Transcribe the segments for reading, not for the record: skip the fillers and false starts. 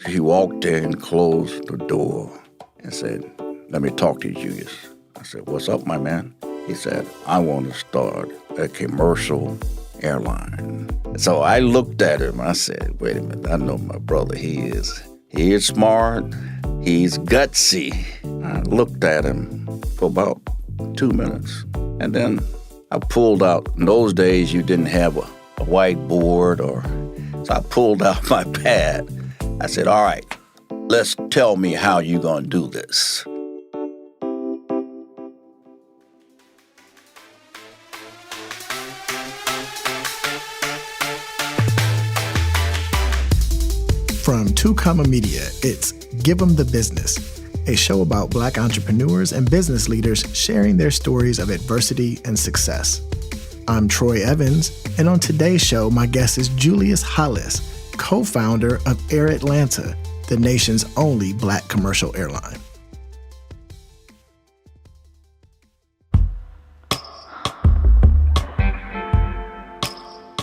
He walked in, closed the door, and said, "Let me talk to you, Julius." I said, "What's up, my man?" He said, "I want to start a commercial airline." So I looked at him. I said, "Wait a minute, I know my brother. He is smart. He's gutsy." I looked at him for about 2 minutes, and then I pulled out. In those days, you didn't have a whiteboard, so I pulled out my pad. I said, "All right, let's tell me how you gonna do this." From Two Comma Media, it's Give 'Em the Business, a show about Black entrepreneurs and business leaders sharing their stories of adversity and success. I'm Troy Evans, and on today's show, my guest is Julius Hollis, co-founder of Air Atlanta, the nation's only Black commercial airline.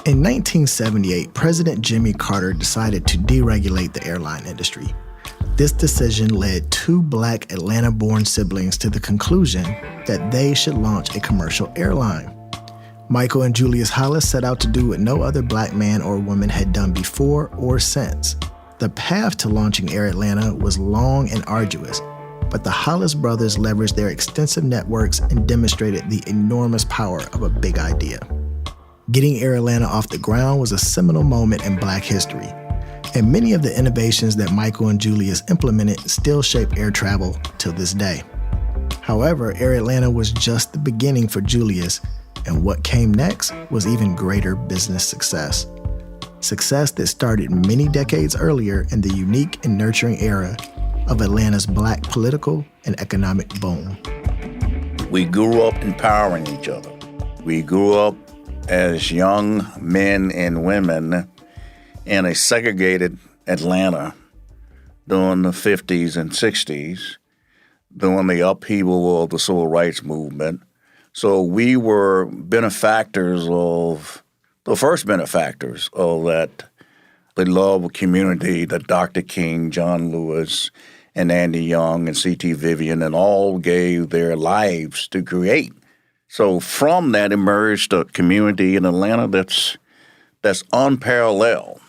In 1978, President Jimmy Carter decided to deregulate the airline industry. This decision led two Black Atlanta-born siblings to the conclusion that they should launch a commercial airline. Michael and Julius Hollis set out to do what no other Black man or woman had done before or since. The path to launching Air Atlanta was long and arduous, but the Hollis brothers leveraged their extensive networks and demonstrated the enormous power of a big idea. Getting Air Atlanta off the ground was a seminal moment in Black history, and many of the innovations that Michael and Julius implemented still shape air travel till this day. However, Air Atlanta was just the beginning for Julius, and what came next was even greater business success. Success that started many decades earlier in the unique and nurturing era of Atlanta's Black political and economic boom. We grew up empowering each other. We grew up as young men and women in a segregated Atlanta during the 50s and 60s, during the upheaval of the civil rights movement. So we were the first benefactors of that beloved community that Dr. King, John Lewis, and Andy Young and C.T. Vivian and all gave their lives to create. So from that emerged a community in Atlanta that's unparalleled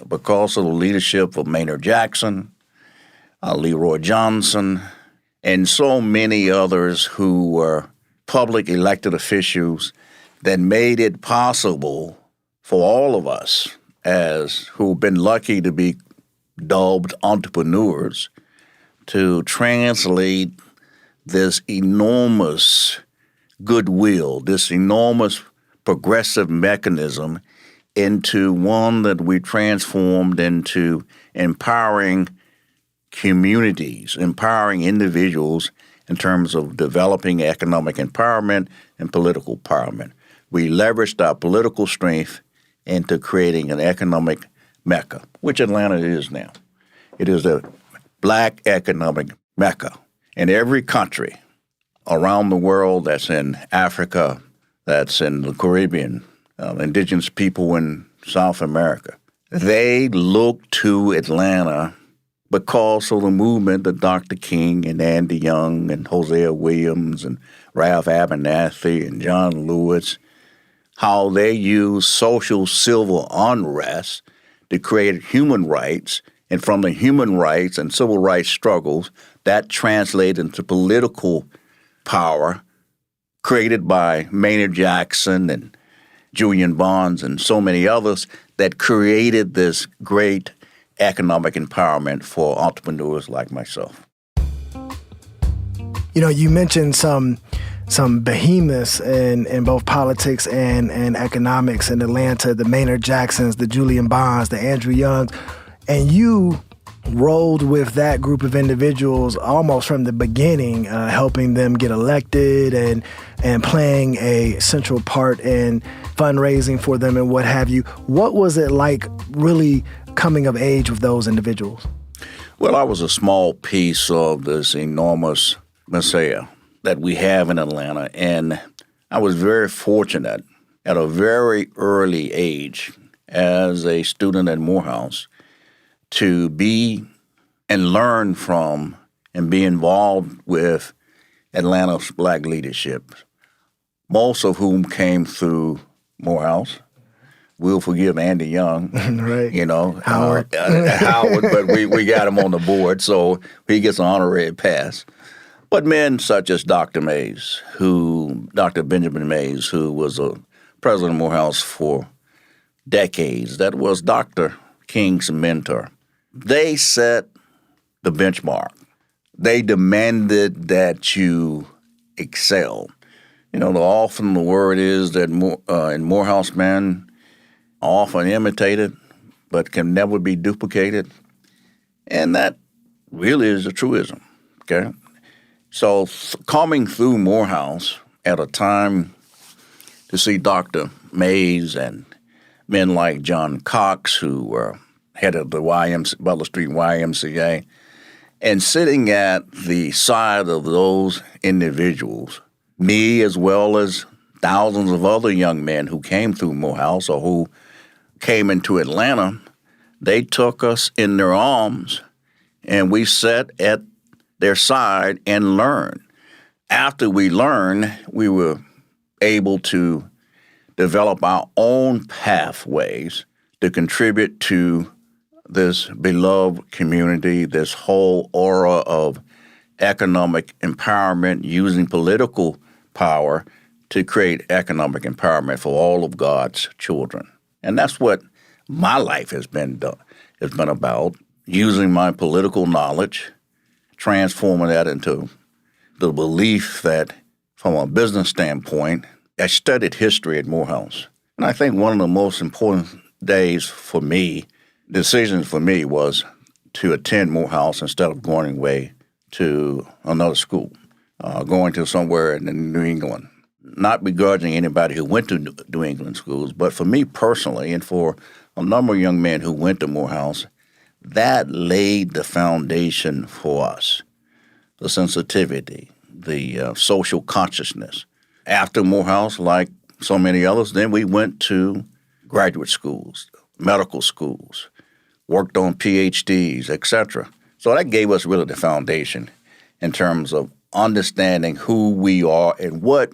because of the leadership of Maynard Jackson, Leroy Johnson, and so many others who were public elected officials that made it possible for all of us who've been lucky to be dubbed entrepreneurs to translate this enormous goodwill, this enormous progressive mechanism into one that we transformed into empowering communities, empowering individuals in terms of developing economic empowerment and political empowerment. We leveraged our political strength into creating an economic mecca, which Atlanta is now. It is a Black economic mecca in every country around the world, that's in Africa, that's in the Caribbean, indigenous people in South America. They look to Atlanta because of the movement that Dr. King and Andy Young and Hosea Williams and Ralph Abernathy and John Lewis, how they use social civil unrest to create human rights, and from the human rights and civil rights struggles, that translated into political power created by Maynard Jackson and Julian Bonds and so many others that created this great economic empowerment for entrepreneurs like myself. You know, you mentioned some behemoths in both politics and economics in Atlanta, the Maynard Jacksons, the Julian Bonds, the Andrew Youngs, and you rolled with that group of individuals almost from the beginning, helping them get elected and playing a central part in fundraising for them and what have you. What was it like really coming of age with those individuals? Well, I was a small piece of this enormous messiah that we have in Atlanta, and I was very fortunate at a very early age as a student at Morehouse to be and learn from and be involved with Atlanta's black leadership, most of whom came through Morehouse. We'll forgive Andy Young, right? Howard, but we got him on the board, so he gets an honorary pass. But men such as Dr. Benjamin Mays, who was a president of Morehouse for decades, that was Dr. King's mentor. They set the benchmark. They demanded that you excel. Often the word is that in Morehouse men often imitated, but can never be duplicated. And that really is a truism, okay? So coming through Morehouse at a time to see Dr. Mays and men like John Cox, who were head of the Butler Street YMCA, and sitting at the side of those individuals, me as well as thousands of other young men who came through Morehouse or who came into Atlanta, they took us in their arms and we sat at their side and learned. After we learned, we were able to develop our own pathways to contribute to this beloved community, this whole aura of economic empowerment, using political power to create economic empowerment for all of God's children. And that's what my life has been about, using my political knowledge, transforming that into the belief that from a business standpoint, I studied history at Morehouse. And I think one of the most important decisions for me was to attend Morehouse instead of going away to another school, going to somewhere in New England. Not begrudging anybody who went to New England schools, but for me personally and for a number of young men who went to Morehouse, that laid the foundation for us, the sensitivity, the social consciousness. After Morehouse, like so many others, then we went to graduate schools, medical schools, worked on PhDs, etc. So that gave us really the foundation in terms of understanding who we are and what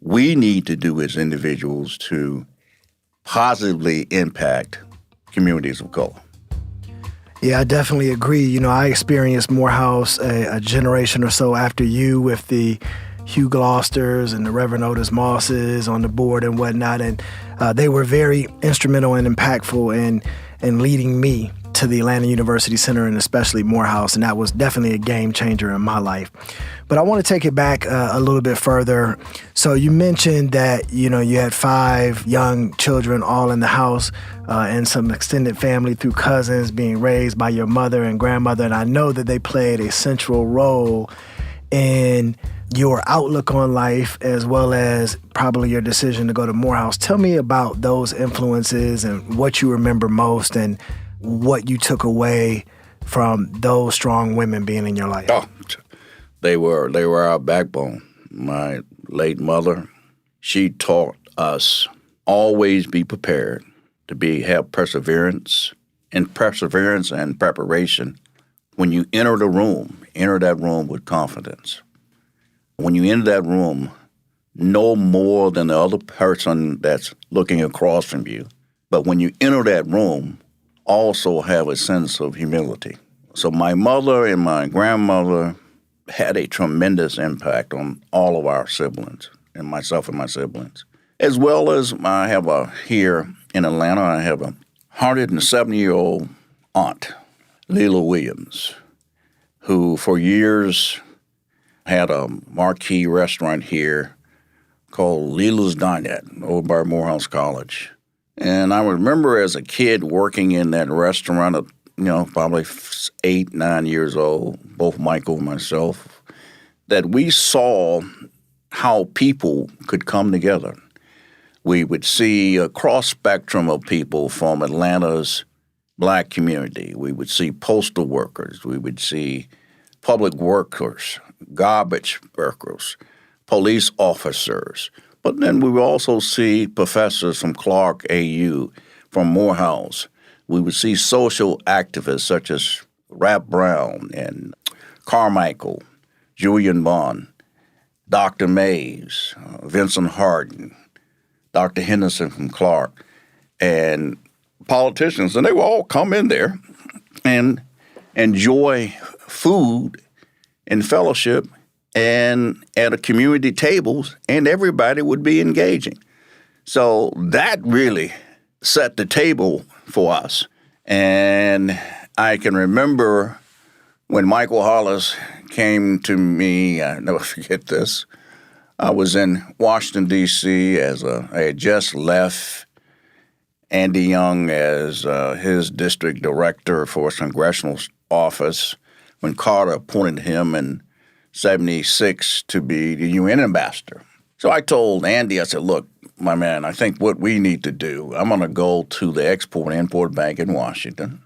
we need to do as individuals to positively impact communities of color. Yeah, I definitely agree. I experienced Morehouse a generation or so after you with the Hugh Glosters and the Reverend Otis Mosses on the board and whatnot, and they were very instrumental and impactful in leading me to the Atlanta University Center and especially Morehouse, and that was definitely a game changer in my life. But I want to take it back a little bit further. So you mentioned that, you had 5 young children all in the house and some extended family through cousins being raised by your mother and grandmother, and I know that they played a central role in your outlook on life as well as probably your decision to go to Morehouse. Tell me about those influences and what you remember most and what you took away from those strong women being in your life. Oh, they were our backbone. My late mother, she taught us always be prepared, to have perseverance and preparation. When you enter that room with confidence. When you enter that room, no more than the other person that's looking across from you. But when you enter that room, also have a sense of humility. So my mother and my grandmother had a tremendous impact on all of our siblings, and myself and my siblings. As well as here in Atlanta, I have a 107-year-old aunt, Leela Williams, who for years had a marquee restaurant here called Leela's Dinette over by Morehouse College. And I remember as a kid working in that restaurant at, probably 8, 9 years old, both Michael and myself, that we saw how people could come together. We would see a cross-spectrum of people from Atlanta's black community. We would see postal workers. We would see public workers, garbage workers, police officers. But then we would also see professors from Clark AU, from Morehouse. We would see social activists such as Rap Brown and Carmichael, Julian Bond, Dr. Mays, Vincent Hardin, Dr. Henderson from Clark, and politicians, and they would all come in there and enjoy food and fellowship and at a community tables, and everybody would be engaging. So that really set the table for us. And I can remember when Michael Hollis came to me, I'll never forget this. I was in Washington, D.C. I had just left Andy Young as his district director for his congressional office when Carter appointed him in 1976 to be the UN ambassador. So I told Andy, I said, look, my man, I think what we need to do, I'm going to go to the Export-Import Bank in Washington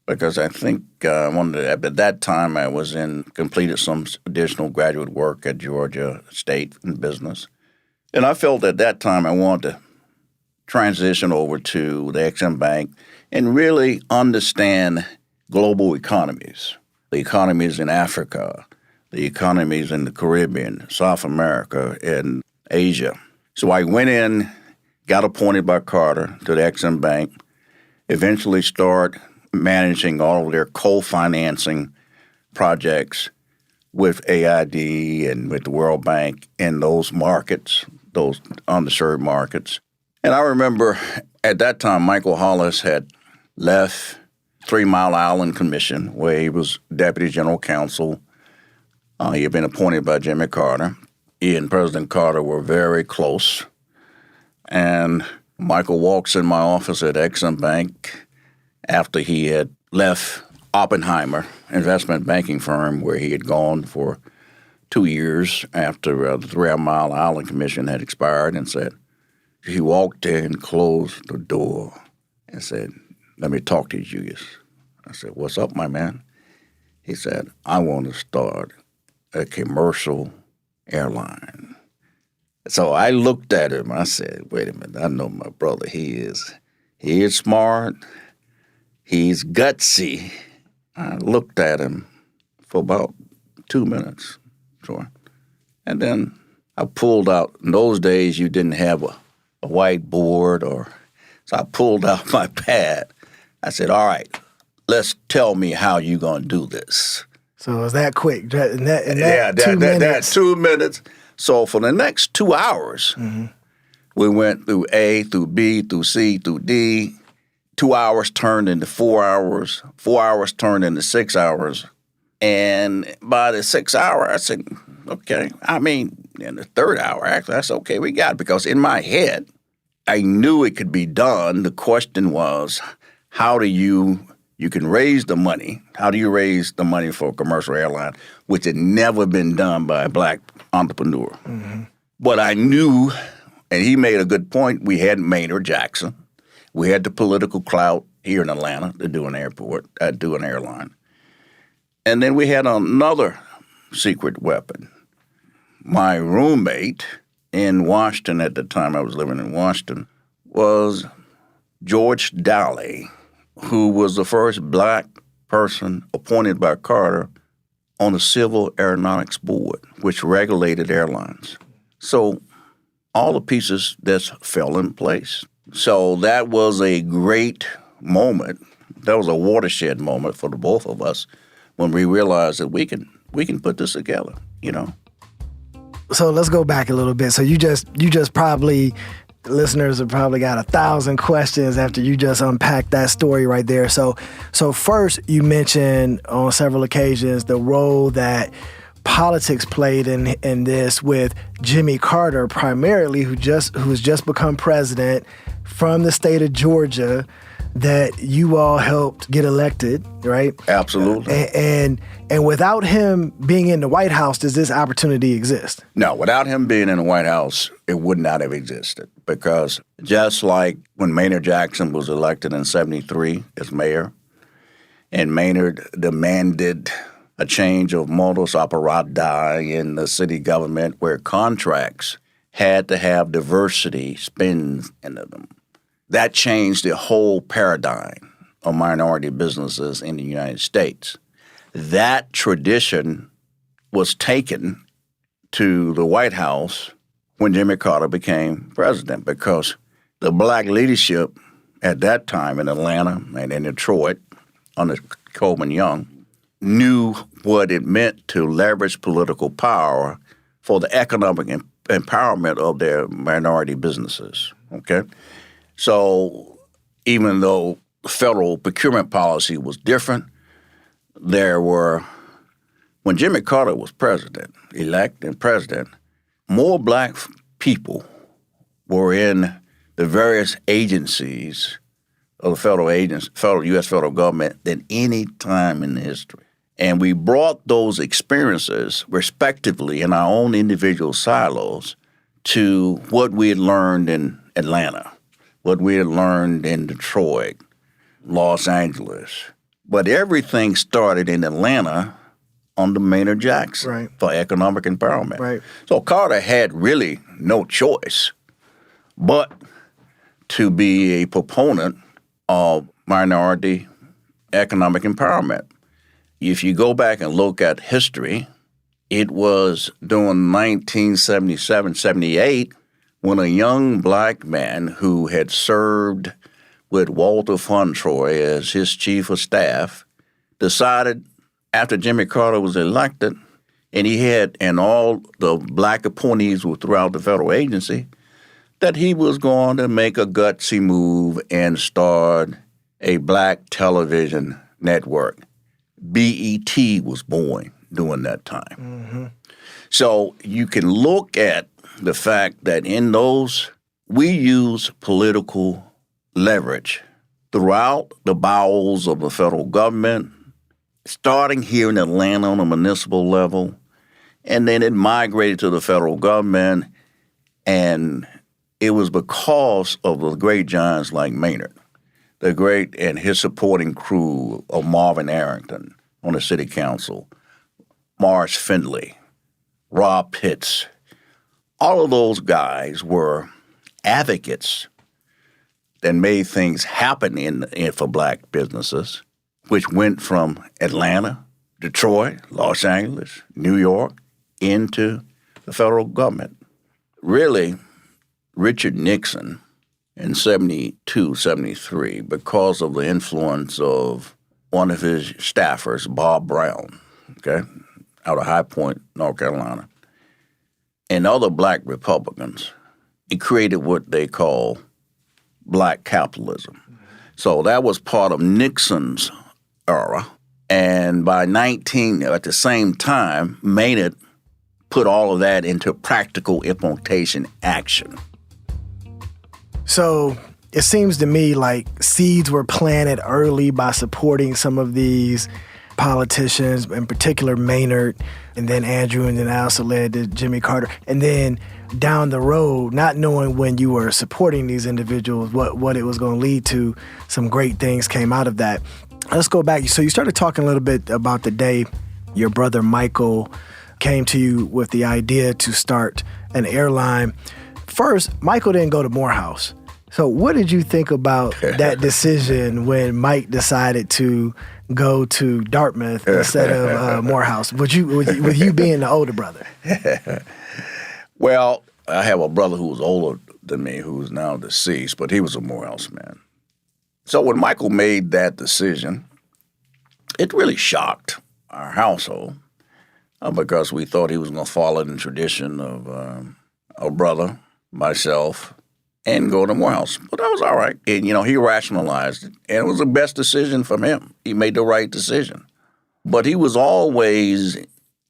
because I think at that time I was completed some additional graduate work at Georgia State in business. And I felt at that time I wanted to transition over to the Exim Bank and really understand global economies, the economies in Africa, the economies in the Caribbean, South America, and Asia. So I went in, got appointed by Carter to the Exim Bank, eventually started managing all of their co-financing projects with AID and with the World Bank in those markets, those underserved markets. And I remember at that time, Michael Hollis had left 3 Mile Island Commission, where he was Deputy General Counsel. He had been appointed by Jimmy Carter. He and President Carter were very close. And Michael walks in my office at Exim Bank after he had left Oppenheimer investment banking firm, where he had gone for 2 years after the 3 Mile Island Commission had expired, and said, he walked in, closed the door, and said, let me talk to you, Julius. I said, what's up, my man? He said, I want to start a commercial airline. So I looked at him. I said, wait a minute, I know my brother. He is smart. He's gutsy. I looked at him for about 2 minutes. Sure. And then I pulled out, in those days you didn't have a whiteboard, so I pulled out my pad. I said, all right, let's tell me how you going to do this. So it was that quick? In that 2 minutes. So for the next 2 hours, we went through A, through B, through C, through D. 2 hours turned into 4 hours. 4 hours turned into 6 hours. And by the 6th hour, I said, okay. I mean, in the 3rd hour, actually, I said, okay, we got it. Because in my head, I knew it could be done. The question was, how do you can raise the money? How do you raise the money for a commercial airline, which had never been done by a black entrepreneur? Mm-hmm. But I knew, and he made a good point, we had Maynard Jackson. We had the political clout here in Atlanta to do an airline. And then we had another secret weapon. My roommate in Washington at the time, I was living in Washington, was George Dowley, who was the first black person appointed by Carter on the Civil Aeronautics Board, which regulated airlines. So all the pieces just fell in place. So that was a great moment. That was a watershed moment for the both of us when we realized that we can put this together, you know. So let's go back a little bit. So you just probably, listeners have probably got 1,000 questions after you just unpacked that story right there. So first, you mentioned on several occasions the role that politics played in this, with Jimmy Carter primarily, who's just become president from the state of Georgia, that you all helped get elected, right? Absolutely. And without him being in the White House, does this opportunity exist? No, without him being in the White House, it would not have existed, because just like when Maynard Jackson was elected in 1973 as mayor, and Maynard demanded a change of modus operandi in the city government where contracts had to have diversity spins in them. That changed the whole paradigm of minority businesses in the United States. That tradition was taken to the White House when Jimmy Carter became president, because the black leadership at that time in Atlanta and in Detroit under Coleman Young knew what it meant to leverage political power for the economic empowerment of their minority businesses, okay? So even though federal procurement policy was different, when Jimmy Carter was elect and president, more black people were in the various agencies of the U.S. federal government than any time in history. And we brought those experiences, respectively, in our own individual silos to what we had learned in Atlanta, what we had learned in Detroit, Los Angeles. But everything started in Atlanta under Maynard Jackson for economic empowerment. Right. So Carter had really no choice but to be a proponent of minority economic empowerment. If you go back and look at history, it was during 1977-78 when a young black man who had served with Walter Fauntroy as his chief of staff decided after Jimmy Carter was elected, and all the black appointees were throughout the federal agency, that he was going to make a gutsy move and start a black television network. BET was born during that time. Mm-hmm. So you can look at the fact that we use political leverage throughout the bowels of the federal government, starting here in Atlanta on a municipal level, and then it migrated to the federal government, and it was because of the great giants like Maynard, and his supporting crew of Marvin Arrington on the city council, Morris Findley, Rob Pitts. All of those guys were advocates that made things happen for black businesses, which went from Atlanta, Detroit, Los Angeles, New York, into the federal government. Really, Richard Nixon in 72, 73, because of the influence of one of his staffers, Bob Brown, out of High Point, North Carolina, and other black Republicans, it created what they call black capitalism. So that was part of Nixon's era. And at the same time, Maynard put all of that into practical implementation action. So it seems to me like seeds were planted early by supporting some of these politicians, in particular Maynard, and then Andrew, and then that also led to Jimmy Carter. And then down the road, not knowing when you were supporting these individuals, what it was going to lead to, some great things came out of that. Let's go back. So you started talking a little bit about the day your brother Michael came to you with the idea to start an airline. First, Michael didn't go to Morehouse. So what did you think about that decision when Mike decided to go to Dartmouth instead of Morehouse, with you being the older brother? Well, I have a brother who was older than me who's now deceased, but he was a Morehouse man. So when Michael made that decision, it really shocked our household because we thought he was going to follow the tradition of a brother, myself, and go to Morehouse. But that was all right. And, he rationalized it, and it was the best decision for him. He made the right decision. But he was always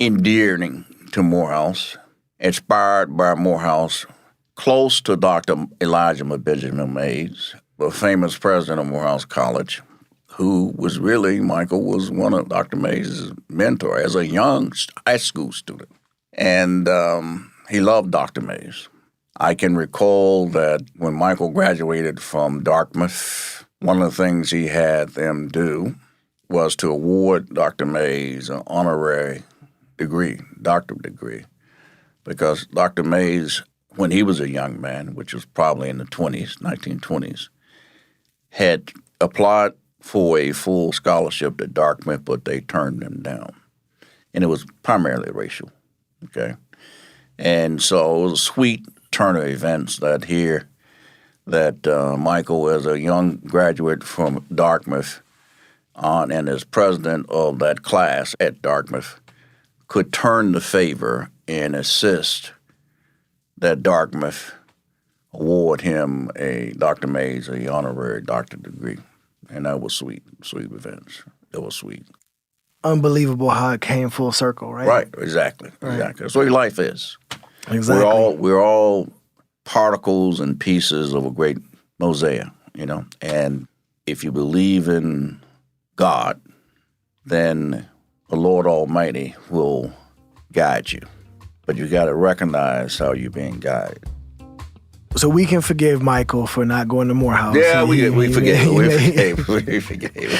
endearing to Morehouse, inspired by Morehouse, close to Dr. Elijah Benjamin Mays, the famous president of Morehouse College, who was Michael was one of Dr. Mays' mentor as a young high school student. And he loved Dr. Mays. I can recall that when Michael graduated from Dartmouth, one of the things he had them do was to award Dr. Mays an honorary degree, doctorate degree, because Dr. Mays, when he was a young man, which was probably in the 1920s, had applied for a full scholarship at Dartmouth, but they turned them down. And it was primarily racial, okay? And so it was a sweet turn of events that Michael, as a young graduate from Dartmouth and as president of that class at Dartmouth, could turn the favor and assist that Dartmouth award him Dr. Mays, a honorary doctorate degree. And that was sweet events. It was sweet. Unbelievable how it came full circle, right? Right, exactly. That's what life is. Exactly. We're all particles and pieces of a great mosaic, And if you believe in God, then the Lord Almighty will guide you. But you got to recognize how you're being guided. So we can forgive Michael for not going to Morehouse. Yeah, we forgave him.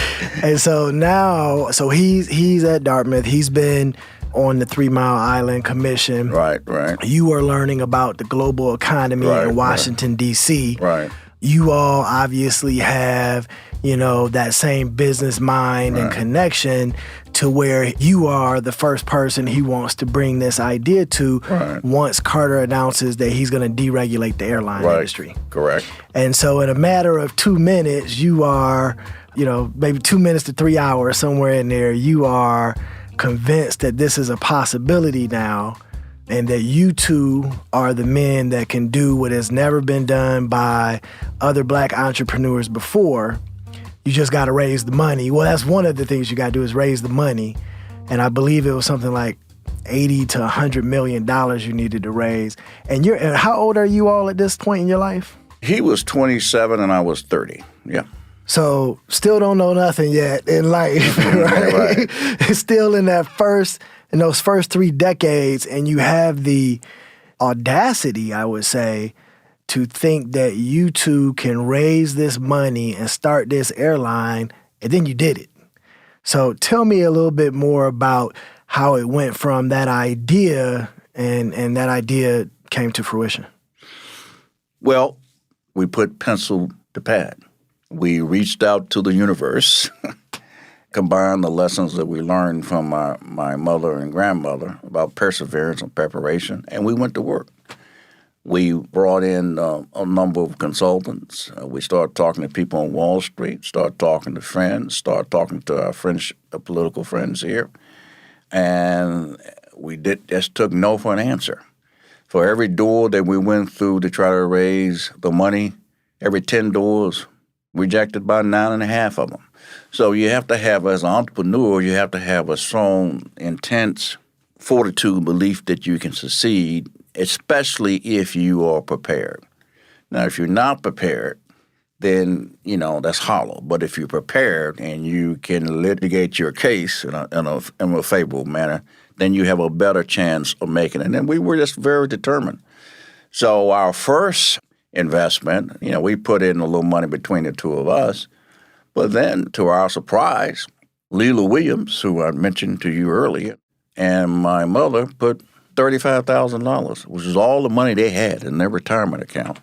And so now, he's at Dartmouth. He's been on the 3 Mile Island Commission. Right. You are learning about the global economy in Washington, D.C. Right. You all obviously have, that same business mind and connection to where you are the first person he wants to bring this idea to once Carter announces that he's going to deregulate the airline industry. Correct. And so in a matter of 2 minutes, you are, maybe 2 minutes to 3 hours, somewhere in there, you are convinced that this is a possibility now and that you two are the men that can do what has never been done by other black entrepreneurs before. You just got to raise the money. Well, that's one of the things you got to do is raise the money. And I believe it was something like $80 to $100 million you needed to raise. And how old are you all at this point in your life? He was 27 and I was 30. Yeah. So still don't know nothing yet in life, right? Still in those first 3 decades, and you have the audacity, I would say, to think that you two can raise this money and start this airline, and then you did it. So tell me a little bit more about how it went from that idea and that idea came to fruition. Well, we put pencil to pad. We reached out to the universe, combined the lessons that we learned from my mother and grandmother about perseverance and preparation, and we went to work. We brought in a number of consultants. We started talking to people on Wall Street, started talking to friends, started talking to our political friends here. And we just took no for an answer. For every door that we went through to try to raise the money, every 10 doors, rejected by 9.5 of them. So you have to have, as an entrepreneur, you have to have a strong, intense fortitude, belief that you can succeed, especially if you are prepared. Now, if you're not prepared, then, that's hollow. But if you're prepared and you can litigate your case in a favorable manner, then you have a better chance of making it. And we were just very determined. So our first investment, we put in a little money between the two of us. But then, to our surprise, Leila Williams, who I mentioned to you earlier, and my mother put $35,000, which is all the money they had in their retirement account.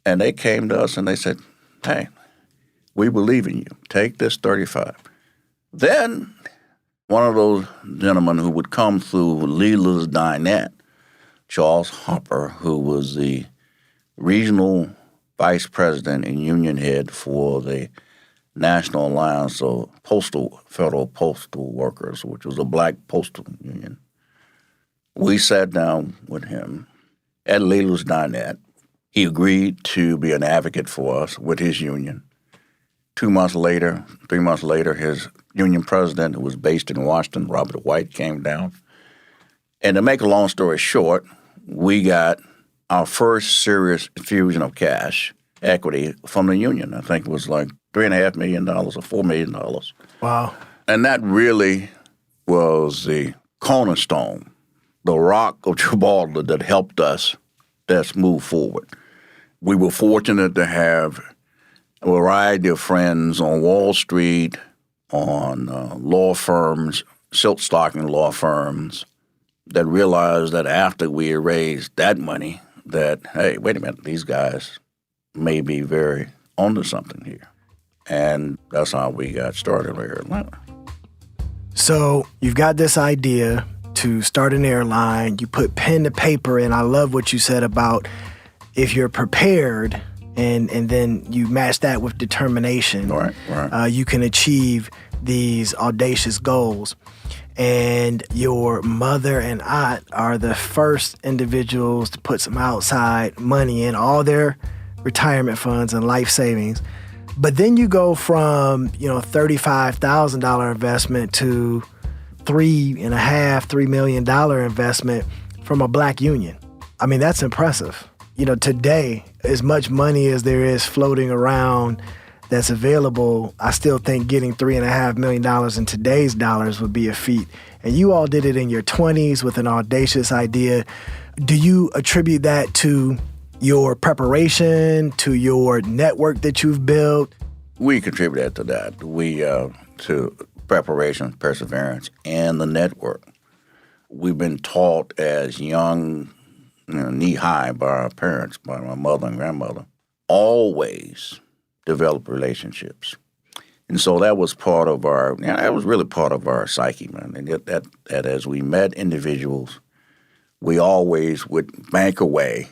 And they came to us and they said, hey, we believe in you. Take this 35. Then one of those gentlemen who would come through Leila's dinette, Charles Hopper, who was the regional vice president and union head for the National Alliance of Federal Postal Workers, which was a black postal union. We sat down with him at Leila's dinette. He agreed to be an advocate for us with his union. 3 months later, his union president, who was based in Washington, Robert White, came down. And to make a long story short, we got our first serious infusion of cash equity from the union. I think it was like $3.5 million or $4 million. Wow. And that really was the cornerstone, the rock of Gibraltar that helped us move forward. We were fortunate to have a variety of friends on Wall Street, on law firms, silk stocking law firms, that realized that after we raised that money, that, hey, wait a minute, these guys may be very onto something here. And that's how we got started here in Atlanta. So you've got this idea to start an airline. You put pen to paper, and I love what you said about if you're prepared and then you match that with determination, right. You can achieve these audacious goals. And your mother and aunt are the first individuals to put some outside money in all their retirement funds and life savings. But then you go from, $35,000 investment to $3 million investment from a black union. I mean, that's impressive. Today, as much money as there is floating around that's available, I still think getting $3.5 million in today's dollars would be a feat. And you all did it in your 20s with an audacious idea. Do you attribute that to your preparation, to your network that you've built? We contributed to that. To preparation, perseverance, and the network. We've been taught as young, knee-high by our parents, by my mother and grandmother, always develop relationships. And so that was part of that was really part of our psyche, man. And that as we met individuals, we always would bank away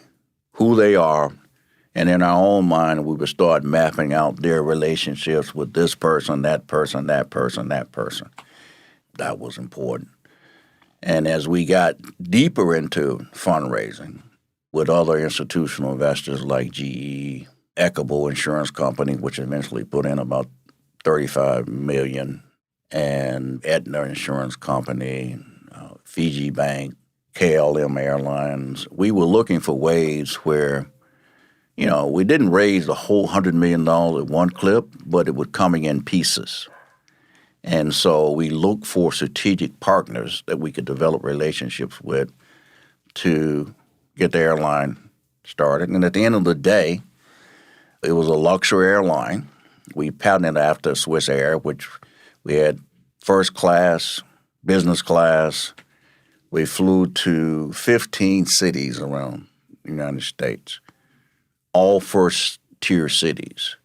who they are, and in our own mind, we would start mapping out their relationships with this person, that person, that person, that person. That was important. And as we got deeper into fundraising with other institutional investors like GE, Equitable Insurance Company, which eventually put in about $35 million, and Aetna Insurance Company, Fiji Bank, KLM Airlines, we were looking for ways where, we didn't raise the whole $100 million at one clip, but it was coming in pieces. And so we looked for strategic partners that we could develop relationships with to get the airline started. And at the end of the day, it was a luxury airline. We patented after Swiss Air, which we had first class, business class. We flew to 15 cities around the United States, all first-tier cities.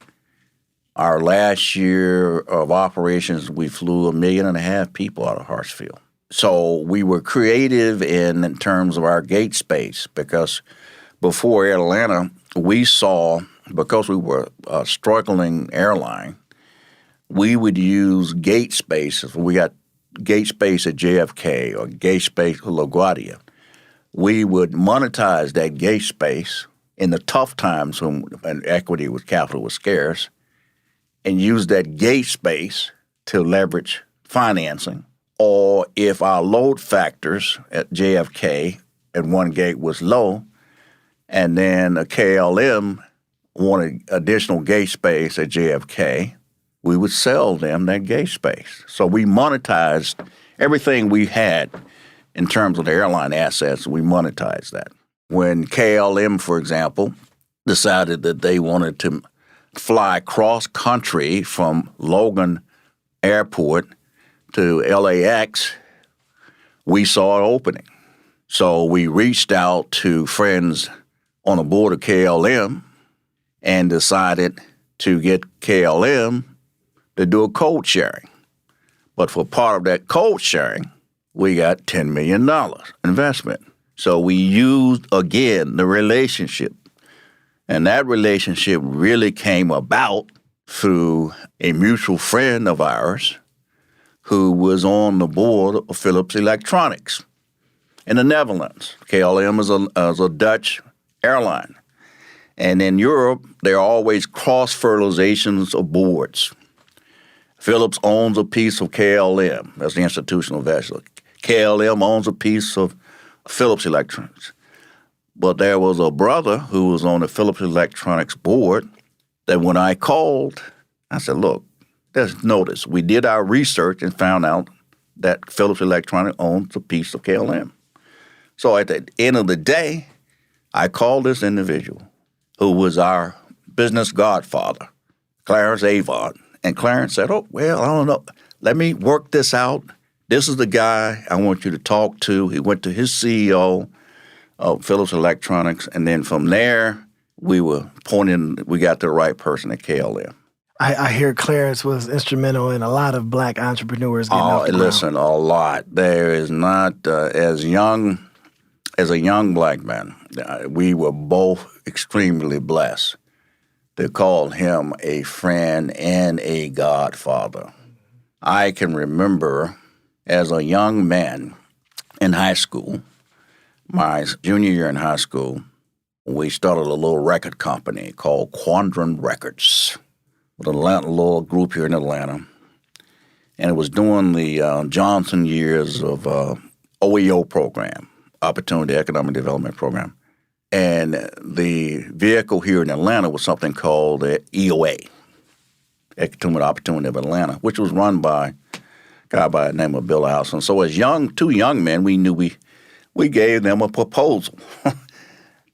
Our last year of operations, we flew 1.5 million people out of Hartsfield. So we were creative in terms of our gate space, because before Atlanta, we saw, because we were a struggling airline, we would use gate space. If we got gate space at JFK or gate space at LaGuardia, we would monetize that gate space in the tough times when capital was scarce, and use that gate space to leverage financing. Or if our load factors at JFK at one gate was low, and then a KLM wanted additional gate space at JFK, we would sell them that gate space. So we monetized everything we had in terms of the airline assets. We monetized that. When KLM, for example, decided that they wanted to fly cross-country from Logan Airport to LAX, we saw an opening. So we reached out to friends on the board of KLM and decided to get KLM to do a code sharing. But for part of that code sharing, we got $10 million investment. So we used, again, the relationship. And that relationship really came about through a mutual friend of ours who was on the board of Philips Electronics in the Netherlands. KLM is a Dutch airline. And in Europe, there are always cross-fertilizations of boards. Philips owns a piece of KLM. That's the institutional investor. KLM owns a piece of Philips Electronics. But there was a brother who was on the Philips Electronics board that when I called, I said, look, let's notice. We did our research and found out that Philips Electronics owns a piece of KLM. So at the end of the day, I called this individual who was our business godfather, Clarence Avon. And Clarence said, oh, well, I don't know. Let me work this out. This is the guy I want you to talk to. He went to his CEO of Philips Electronics, and then from there, we got the right person at KLM. I hear Clarence was instrumental in a lot of black entrepreneurs getting off the ground. Listen, a lot. There is not, as a young black man, we were both extremely blessed. They called him a friend and a godfather. I can remember as a young man in high school, my junior year in high school, we started a little record company called Quadrant Records with a little group here in Atlanta. And it was during the Johnson years of OEO program, Opportunity Economic Development Program. And the vehicle here in Atlanta was something called the EOA, Economic Opportunity of Atlanta, which was run by a guy by the name of Bill Allison. So as two young men, we knew we gave them a proposal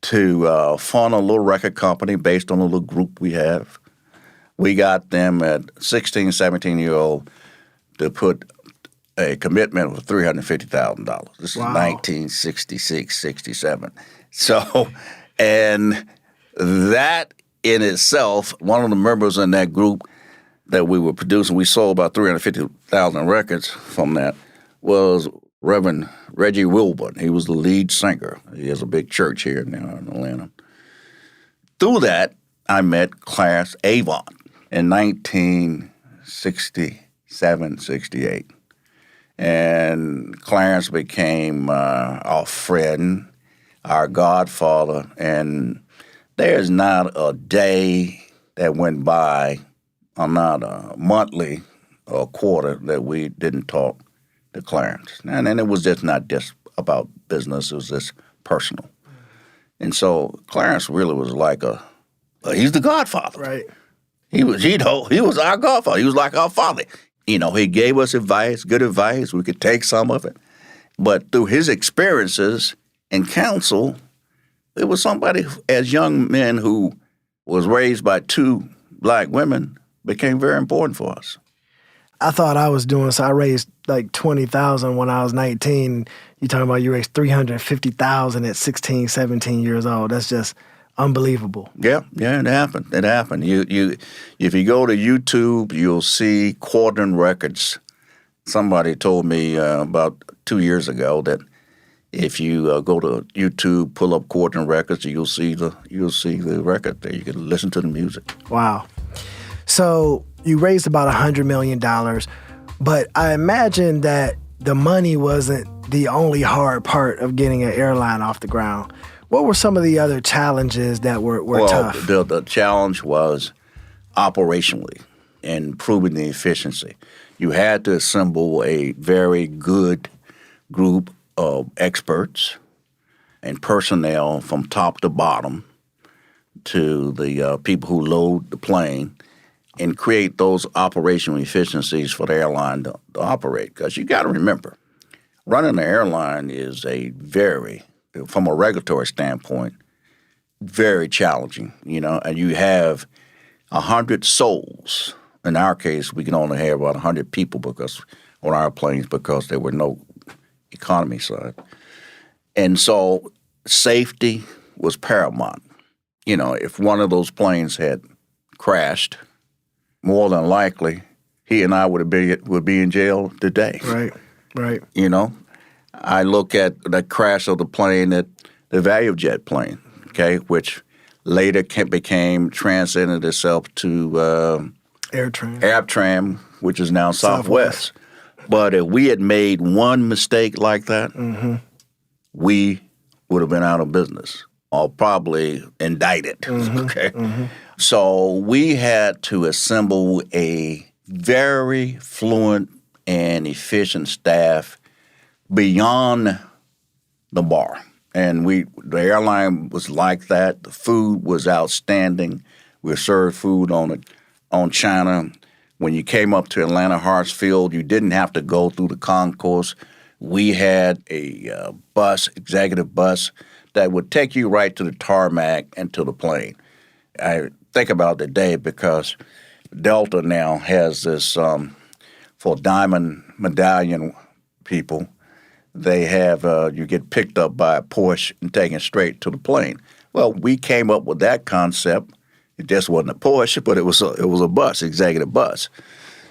to fund a little record company based on a little group we have. We got them at 16, 17-year-old to put a commitment of $350,000. This is 1966, 67. So, and that in itself, one of the members in that group that we were producing, we sold about 350,000 records from that, was Reverend Reggie Wilburn. He was the lead singer. He has a big church here now in Atlanta. Through that, I met Clarence Avon in 1967, 68. And Clarence became our friend, our godfather, and there's not a day that went by, or not a monthly or quarter, that we didn't talk to Clarence. And it was just not just about business, it was just personal. And so Clarence really was like he's the godfather. Right. He was our godfather. He was like our father. He gave us advice, good advice. We could take some of it. But through his experiences and counsel, it was somebody, as young men who was raised by two black women, became very important for us. I thought I was doing, so I raised like $20,000 when I was 19. You're talking about you raised $350,000 at 16, 17 years old. That's just unbelievable. Yeah, it happened. It happened. If you go to YouTube, you'll see Quadrant Records. Somebody told me about 2 years ago that if you go to YouTube, pull up Quadrant Records, you'll see the record there. You can listen to the music. Wow. So you raised about $100 million, but I imagine that the money wasn't the only hard part of getting an airline off the ground. What were some of the other challenges that were tough? The challenge was operationally and improving the efficiency. You had to assemble a very good group of experts and personnel from top to bottom to the people who load the plane and create those operational efficiencies for the airline to operate. Because you got to remember, running an airline is from a regulatory standpoint, very challenging, and you have 100 souls. In our case, we can only have about 100 people on our planes because there were no economy side. And so safety was paramount. If one of those planes had crashed, more than likely, he and I would be in jail today. Right. I look at the crash of the plane, the value jet plane, okay, which later transcended itself to AirTram, which is now Southwest. But if we had made one mistake like that, we would have been out of business or probably indicted, okay? So we had to assemble a very fluent and efficient staff beyond the bar. And the airline was like that. The food was outstanding. We served food on China. When you came up to Atlanta Hartsfield, you didn't have to go through the concourse. We had a executive bus, that would take you right to the tarmac and to the plane. I think about the day because Delta now has this, for Diamond Medallion people, they have you get picked up by a Porsche and taken straight to the plane. Well, we came up with that concept It just wasn't a Porsche, but it was a bus, executive bus.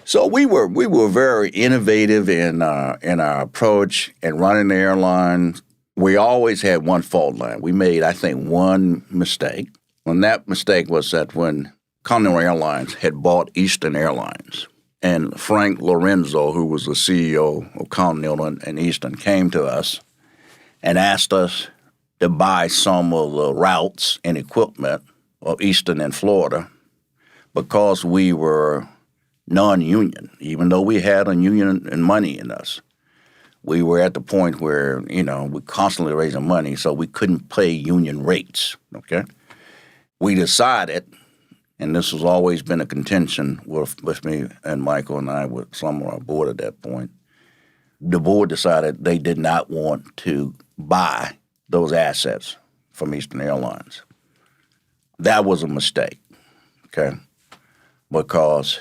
So we were very innovative in our approach and running the airline. We always had one fault line. We made, I think, one mistake. And that mistake was that when Continental Airlines had bought Eastern Airlines, and Frank Lorenzo, who was the CEO of Continental and Eastern, came to us and asked us to buy some of the routes and equipment of Eastern in Florida because we were non-union, even though we had a union and money in us. We were at the point where, we're constantly raising money, so we couldn't pay union rates, okay? We decided, and this has always been a contention with me and Michael and I with some of our board at that point, the board decided they did not want to buy those assets from Eastern Airlines. That was a mistake, okay? Because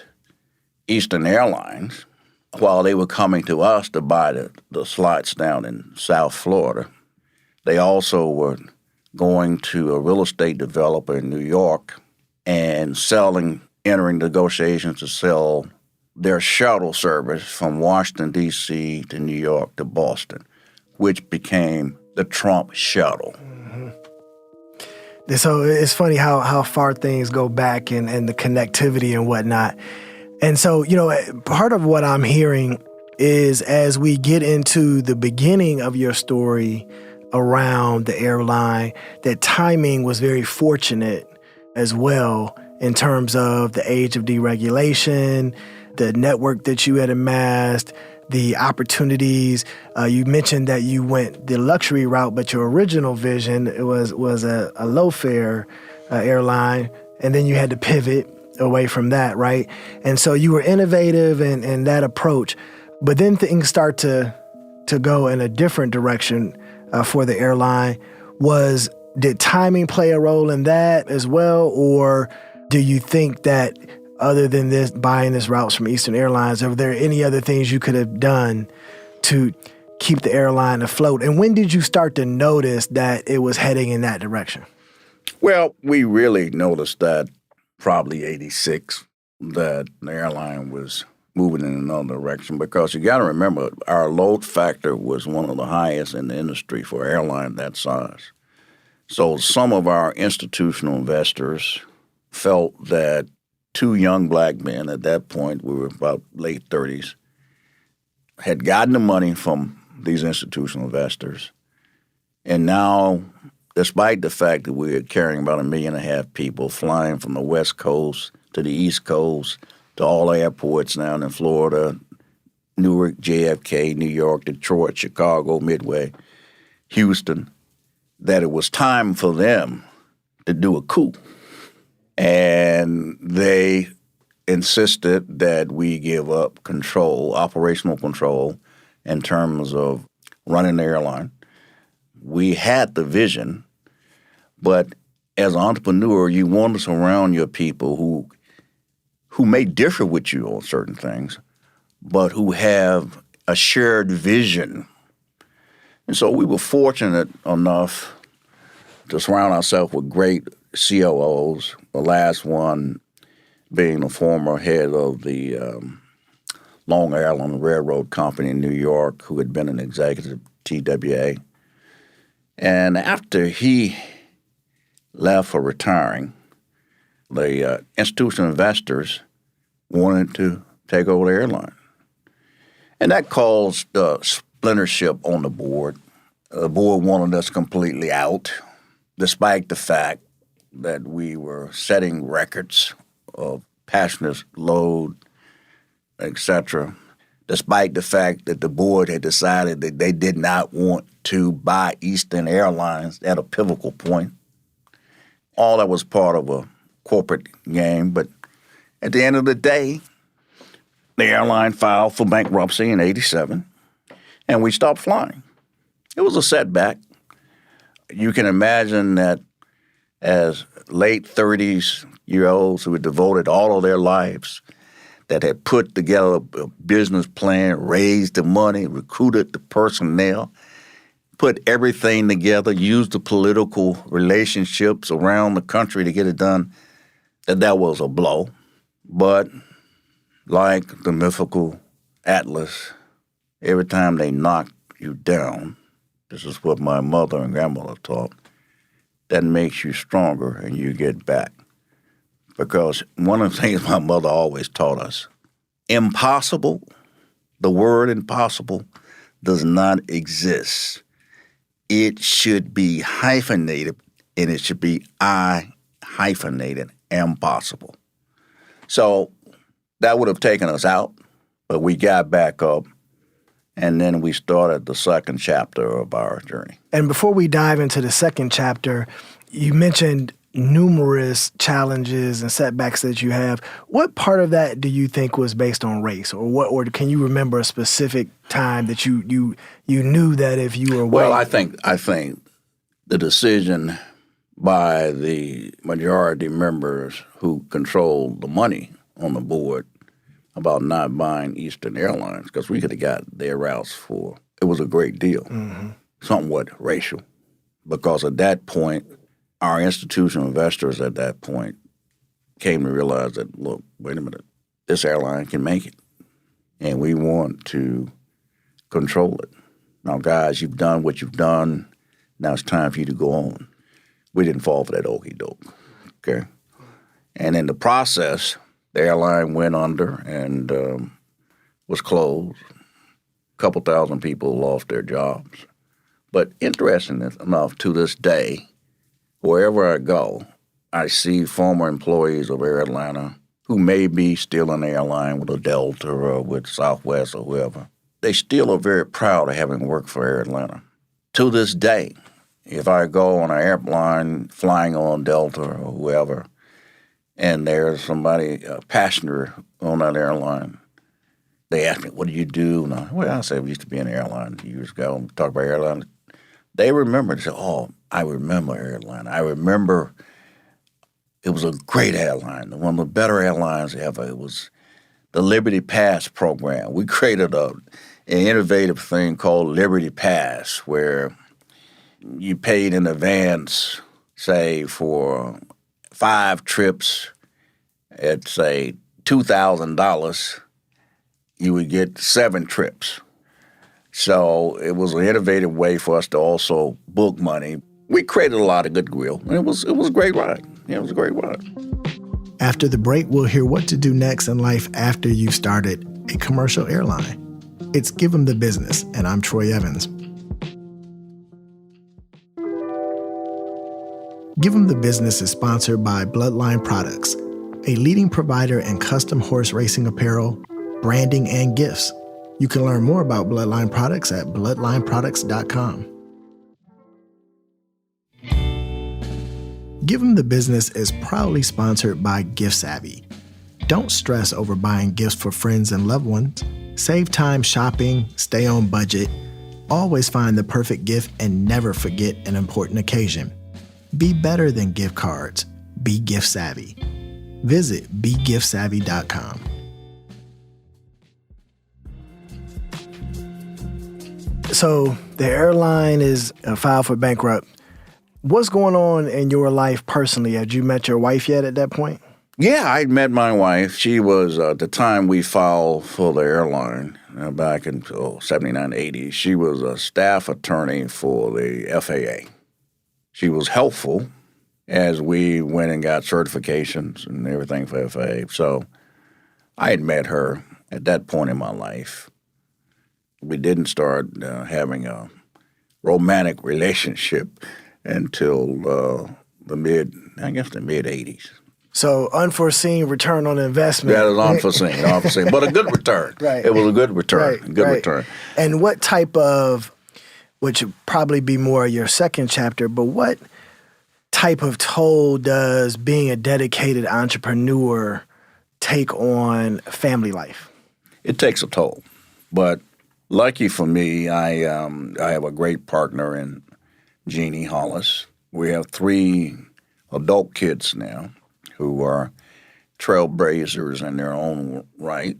Eastern Airlines, while they were coming to us to buy the slots down in South Florida, they also were going to a real estate developer in New York and entering negotiations to sell their shuttle service from Washington, D.C. to New York to Boston, which became the Trump shuttle. So it's funny how far things go back and the connectivity and whatnot. And so, part of what I'm hearing is as we get into the beginning of your story around the airline, that timing was very fortunate as well in terms of the age of deregulation, the network that you had amassed, the opportunities. You mentioned that you went the luxury route, but your original vision was a low-fare airline, and then you had to pivot away from that, right? And so you were innovative in that approach, but then things start to go in a different direction for the airline. Did timing play a role in that as well, or do you think that other than buying this routes from Eastern Airlines, are there any other things you could have done to keep the airline afloat? And when did you start to notice that it was heading in that direction? Well, we really noticed that probably 86, that the airline was moving in another direction, because you got to remember our load factor was one of the highest in the industry for an airline that size. So some of our institutional investors felt that two young black men at that point, we were about late 30s, had gotten the money from these institutional investors. And now, despite the fact that we were carrying about 1.5 million people flying from the West Coast to the East Coast to all airports now in Florida, Newark, JFK, New York, Detroit, Chicago, Midway, Houston, that it was time for them to do a coup. And they insisted that we give up control, operational control, in terms of running the airline. We had the vision, but as an entrepreneur, you want to surround your people who may differ with you on certain things, but who have a shared vision. And so we were fortunate enough to surround ourselves with great COOs, the last one being the former head of the Long Island Railroad Company in New York, who had been an executive TWA. And after he left for retiring, the institutional investors wanted to take over the airline. And that caused splintership on the board. The board wanted us completely out, despite the fact that we were setting records of passenger load, etc., despite the fact that the board had decided that they did not want to buy Eastern Airlines at a pivotal point. All that was part of a corporate game, but at the end of the day, the airline filed for bankruptcy in 87, and we stopped flying. It was a setback. You can imagine that as late 30s-year-olds who had devoted all of their lives, that had put together a business plan, raised the money, recruited the personnel, put everything together, used the political relationships around the country to get it done, that was a blow. But like the mythical Atlas, every time they knock you down, this is what my mother and grandmother taught, that makes you stronger and you get back. Because one of the things my mother always taught us, impossible, the word impossible, does not exist. It should be hyphenated, and it should be I-hyphenated, impossible. So that would have taken us out, but we got back up, and then we started the second chapter of our journey. And before we dive into the second chapter, you mentioned numerous challenges and setbacks that you have. What part of that do you think was based on race, or can you remember a specific time that you knew that if you were white? Well, I think the decision by the majority members who controlled the money on the board about not buying Eastern Airlines, because we could have got their routes for, it was a great deal, somewhat racial, because at that point, our institutional investors at that point came to realize that, look, wait a minute, this airline can make it, and we want to control it. Now, guys, you've done what you've done. Now it's time for you to go on. We didn't fall for that okie doke, okay? And in the process, the airline went under and was closed. A couple thousand people lost their jobs. But interesting enough, to this day, wherever I go, I see former employees of Air Atlanta who may be still in the airline with a Delta or with Southwest or whoever. They still are very proud of having worked for Air Atlanta. To this day, if I go on an airplane flying on Delta or whoever, and there's somebody, a passenger on that airline, they ask me, what do you do? And I say, we used to be in an airline years ago and talk about airlines. They remember, they say, oh, I remember airline. I remember it was a great airline, one of the better airlines ever. It was the Liberty Pass program. We created an innovative thing called Liberty Pass, where you paid in advance, say, for 5 trips at, say, $2,000, you would get 7 trips. So it was an innovative way for us to also book money. We created a lot of goodwill, and it was a great ride. Yeah, it was a great ride. After the break, we'll hear what to do next in life after you've started a commercial airline. It's Give 'em the Business, and I'm Troy Evans. Give 'em the Business is sponsored by Bloodline Products, a leading provider in custom horse racing apparel, branding, and gifts. You can learn more about Bloodline Products at bloodlineproducts.com. Give 'em the Business is proudly sponsored by Gift Savvy. Don't stress over buying gifts for friends and loved ones. Save time shopping, stay on budget, always find the perfect gift, and never forget an important occasion. Be better than gift cards. Be gift savvy. Visit begiftsavvy.com. So the airline is filed for bankrupt. What's going on in your life personally? Had you met your wife yet at that point? Yeah, I'd met my wife. She was, at the time we filed for the airline, back in 79, 80, she was a staff attorney for the FAA. She was helpful as we went and got certifications and everything for FAA. So I had met her at that point in my life. We didn't start having a romantic relationship until the mid-'80s. So unforeseen return on investment. That is unforeseen, but a good return. Right. It was a good return, return. And what type of, which would probably be more your second chapter, but what type of toll does being a dedicated entrepreneur take on family life? It takes a toll, but lucky for me, I have a great partner in Julius Hollis. We have 3 adult kids now who are trailblazers in their own right.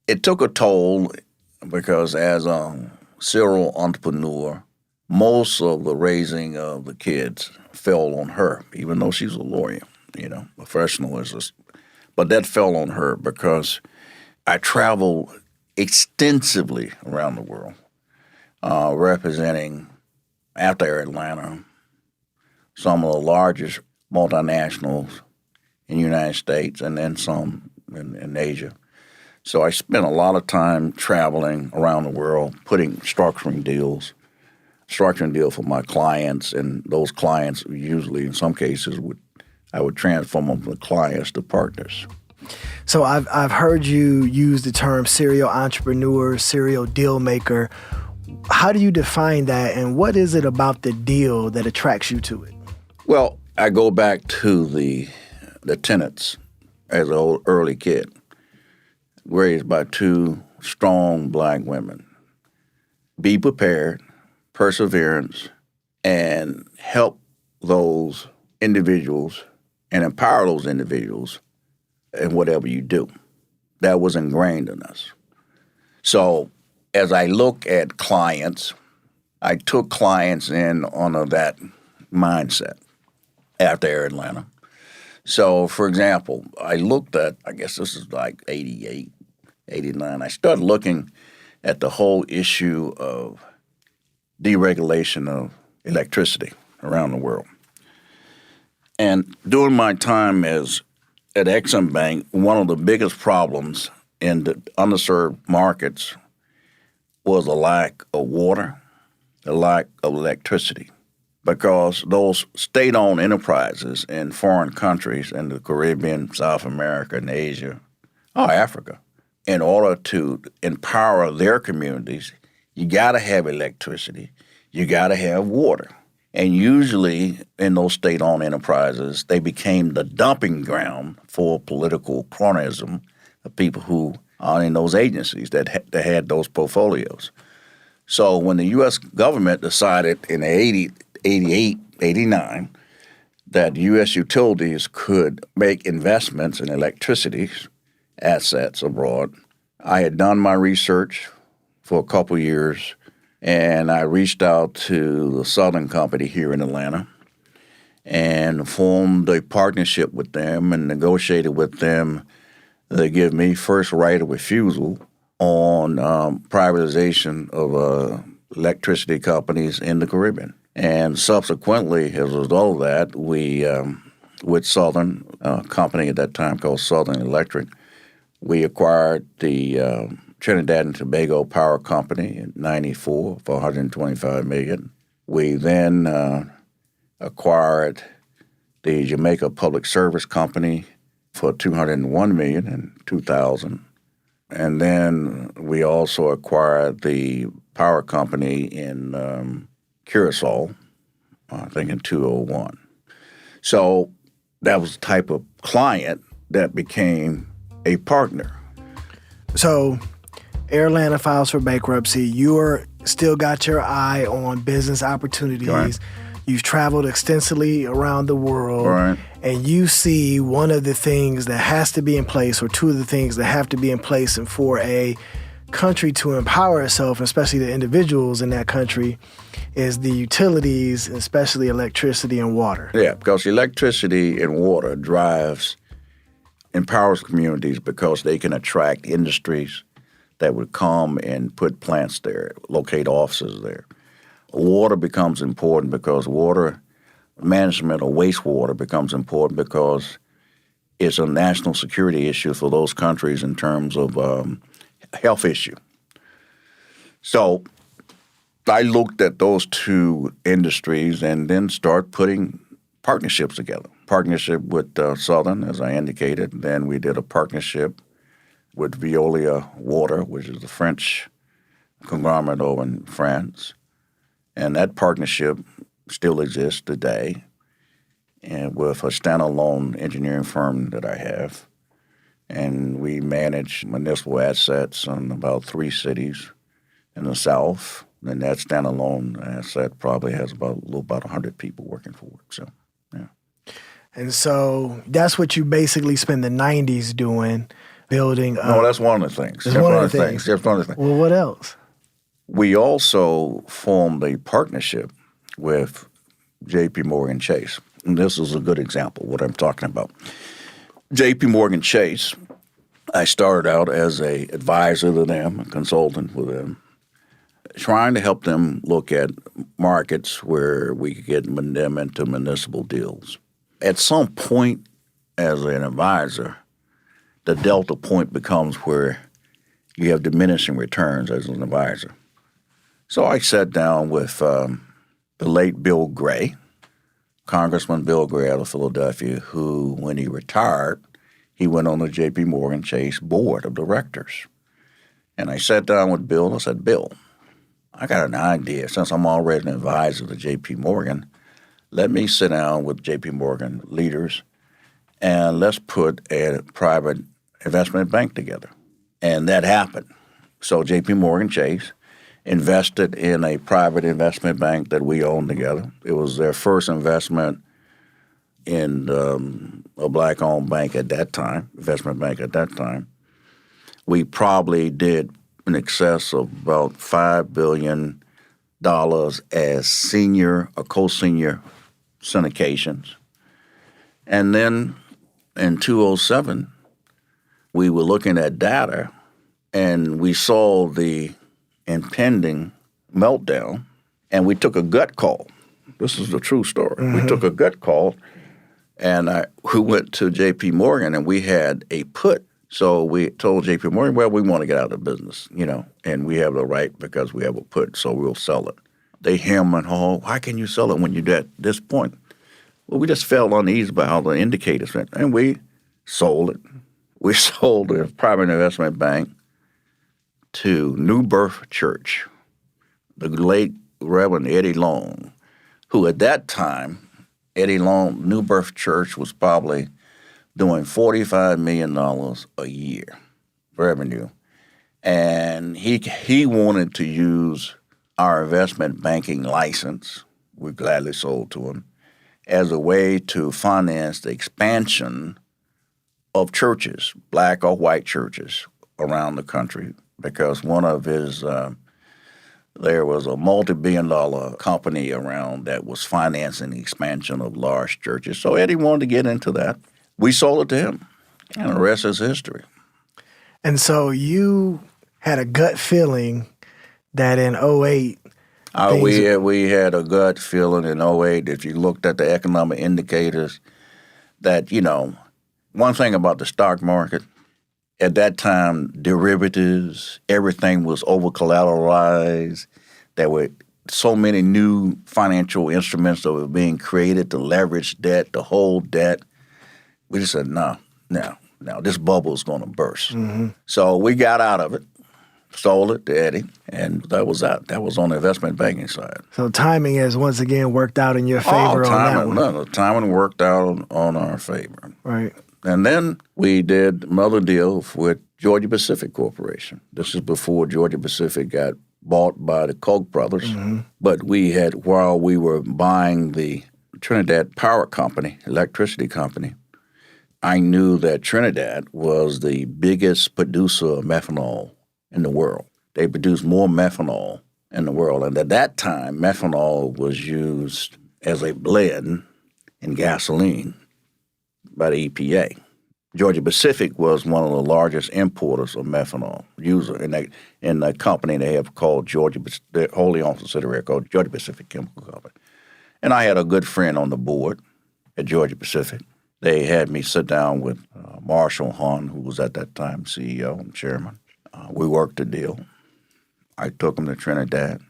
It took a toll because as a serial entrepreneur, most of the raising of the kids fell on her, even though she's a lawyer. professional but that fell on her because I traveled extensively around the world, representing, after Atlanta, some of the largest multinationals in the United States and then some in Asia. So I spent a lot of time traveling around the world, structuring deals for my clients, and those clients usually, in some cases, I would transform them from clients to partners. So I've heard you use the term serial entrepreneur, serial deal maker. How do you define that, and what is it about the deal that attracts you to it? Well, I go back to the tenets as an early kid, raised by two strong black women. Be prepared, perseverance, and help those individuals and empower those individuals in whatever you do. That was ingrained in us. So as I look at clients, I took clients in on that mindset after Atlanta. So, for example, I looked at, I guess this is like 88, 89. I started looking at the whole issue of deregulation of electricity around the world. And during my time at Exim Bank, one of the biggest problems in the underserved markets was a lack of water, a lack of electricity, because those state-owned enterprises in foreign countries in the Caribbean, South America, and Asia, or Africa, in order to empower their communities, you got to have electricity, you got to have water. And usually in those state-owned enterprises, they became the dumping ground for political cronyism of people who are in those agencies that had those portfolios. So when the U.S. government decided in 88, 89, that U.S. utilities could make investments in electricity assets abroad, I had done my research for a couple years, and I reached out to the Southern Company here in Atlanta and formed a partnership with them and negotiated with them to give me first right of refusal on privatization of electricity companies in the Caribbean. And subsequently, as a result of that, we, with Southern, company at that time called Southern Electric, we acquired the Trinidad and Tobago Power Company in '94 for $125 million. We then acquired the Jamaica Public Service Company for $201 million in 2000. And then we also acquired the power company in Curacao, I think in 2001. So that was the type of client that became a partner. So Airlanta files for bankruptcy. You're still got your eye on business opportunities. Right. You've traveled extensively around the world, Right. And you see one of the things that has to be in place, or two of the things that have to be in place, and for a country to empower itself, especially the individuals in that country, is the utilities, especially electricity and water. Yeah, because electricity and water empowers communities because they can attract industries that would come and put plants there, locate offices there. Water becomes important because water management of wastewater becomes important because it's a national security issue for those countries in terms of health issue. So I looked at those two industries and then start putting partnerships together. Partnership with Southern, as I indicated. Then we did a partnership with Veolia Water, which is a French conglomerate over in France. And that partnership still exists today, and with a standalone engineering firm that I have. And we manage municipal assets in about 3 cities in the South. And that standalone asset probably has about 100 people working for it. So, yeah. And so that's what you basically spend the 90s doing, building. No, that's one of the things. That's one of the things. That's one of the things. Well, what else? We also formed a partnership with J.P. Morgan Chase. And this is a good example of what I'm talking about. J.P. Morgan Chase, I started out as an advisor to them, a consultant with them, trying to help them look at markets where we could get them into municipal deals. At some point, as an advisor, the delta point becomes where you have diminishing returns as an advisor. So I sat down with the late Bill Gray, Congressman Bill Gray out of Philadelphia, who, when he retired, he went on the J.P. Morgan Chase board of directors. And I sat down with Bill and I said, Bill, I got an idea. Since I'm already an advisor to J.P. Morgan, let me sit down with J.P. Morgan leaders and let's put a private investment bank together. And that happened. So J.P. Morgan Chase invested in a private investment bank that we owned together. It was their first investment in a black-owned bank at that time, investment bank at that time. We probably did in excess of about $5 billion as senior or co-senior syndications. And then in 2007, we were looking at data, and we saw the impending meltdown, and we took a gut call. This is the true story. Mm-hmm. We took a gut call, and we went to J.P. Morgan, and we had a put. So we told J.P. Morgan, well, we want to get out of the business, and we have the right because we have a put, so we'll sell it. They hem and haw, why can you sell it when you're at this point? Well, we just felt uneasy about how the indicators went, and we sold it. We sold the private investment bank to New Birth Church, the late Reverend Eddie Long, who at that time, New Birth Church was probably doing $45 million a year revenue. And he wanted to use our investment banking license, we gladly sold to him, as a way to finance the expansion of churches, black or white churches around the country, because one of his, there was a multi-billion-dollar company around that was financing the expansion of large churches. So Eddie wanted to get into that. We sold it to him, and the rest is history. And so you had a gut feeling that in 2008, we had a gut feeling in 2008, if you looked at the economic indicators, that, one thing about the stock market, at that time, derivatives, everything was over-collateralized. There were so many new financial instruments that were being created to leverage debt, to hold debt. We just said, no, this bubble is going to burst. Mm-hmm. So we got out of it, sold it to Eddie, and that was that. That was on the investment banking side. So timing has once again worked out in your favor on that one. No, timing worked out on our favor. Right. And then we did another deal with Georgia Pacific Corporation. This is before Georgia Pacific got bought by the Koch brothers. Mm-hmm. But while we were buying the Trinidad Power Company, electricity company, I knew that Trinidad was the biggest producer of methanol in the world. They produced more methanol in the world. And at that time, methanol was used as a blend in gasoline by the EPA. Georgia Pacific was one of the largest importers of methanol user in a company they have called their wholly owned subsidiary called Georgia Pacific Chemical Company. And I had a good friend on the board at Georgia Pacific. They had me sit down with Marshall Hahn, who was at that time CEO and chairman. We worked a deal. I took them to Trinidad.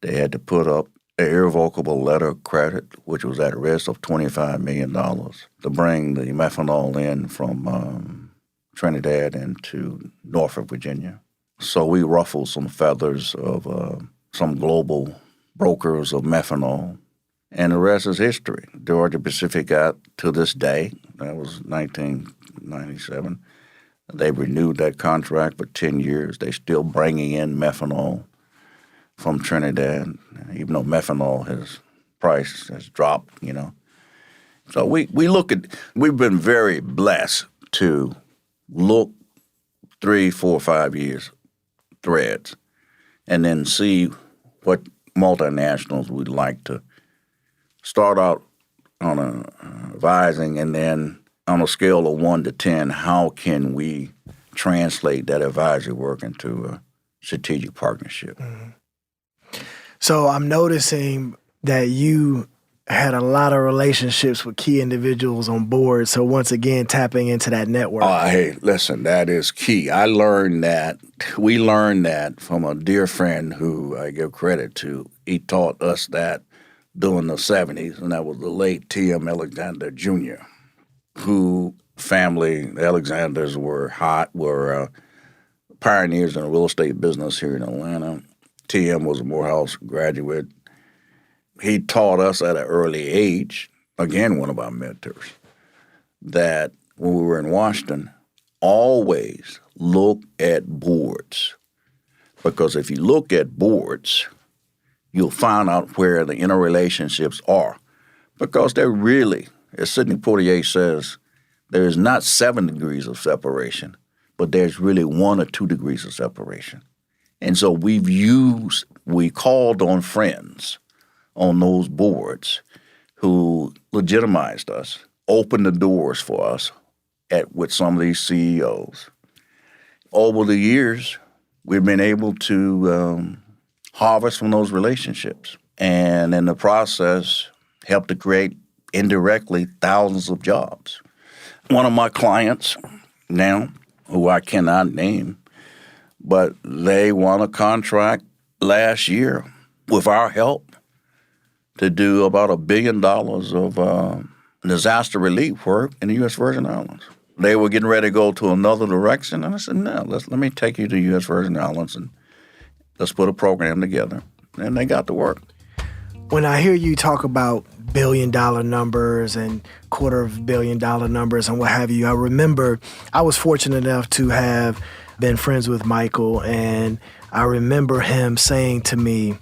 They had to put up an irrevocable letter of credit, which was at risk of $25 million, to bring the methanol in from Trinidad into Norfolk, Virginia. So we ruffled some feathers of some global brokers of methanol, and the rest is history. Georgia Pacific got to this day, that was 1997, they renewed that contract for 10 years. They're still bringing in methanol from Trinidad, even though methanol price has dropped, So we've been very blessed to look 3, 4, 5 years threads and then see what multinationals would like to start out on advising, and then on a scale of 1 to 10, how can we translate that advisory work into a strategic partnership? Mm-hmm. So I'm noticing that you had a lot of relationships with key individuals on board. So once again, tapping into that network. Hey, listen, that is key. We learned that from a dear friend who I give credit to. He taught us that during the 70s, and that was the late T.M. Alexander Jr., who family, the Alexanders were pioneers in the real estate business here in Atlanta. T.M. was a Morehouse graduate. He taught us at an early age, again, one of our mentors, that when we were in Washington, always look at boards. Because if you look at boards, you'll find out where the interrelationships are. Because they're really, as Sidney Poitier says, there is not 7 degrees of separation, but there's really 1 or 2 degrees of separation. And so we called on friends on those boards who legitimized us, opened the doors for us with some of these CEOs. Over the years, we've been able to harvest from those relationships, and in the process, help to create indirectly thousands of jobs. One of my clients now, who I cannot name, but they won a contract last year with our help to do about $1 billion of disaster relief work in the U.S. Virgin Islands. They were getting ready to go to another direction, and I said, no, let me take you to U.S. Virgin Islands and let's put a program together. And they got to work. When I hear you talk about billion-dollar numbers and $250 million numbers and what have you, I remember I was fortunate enough to have been friends with Michael, and I remember him saying to me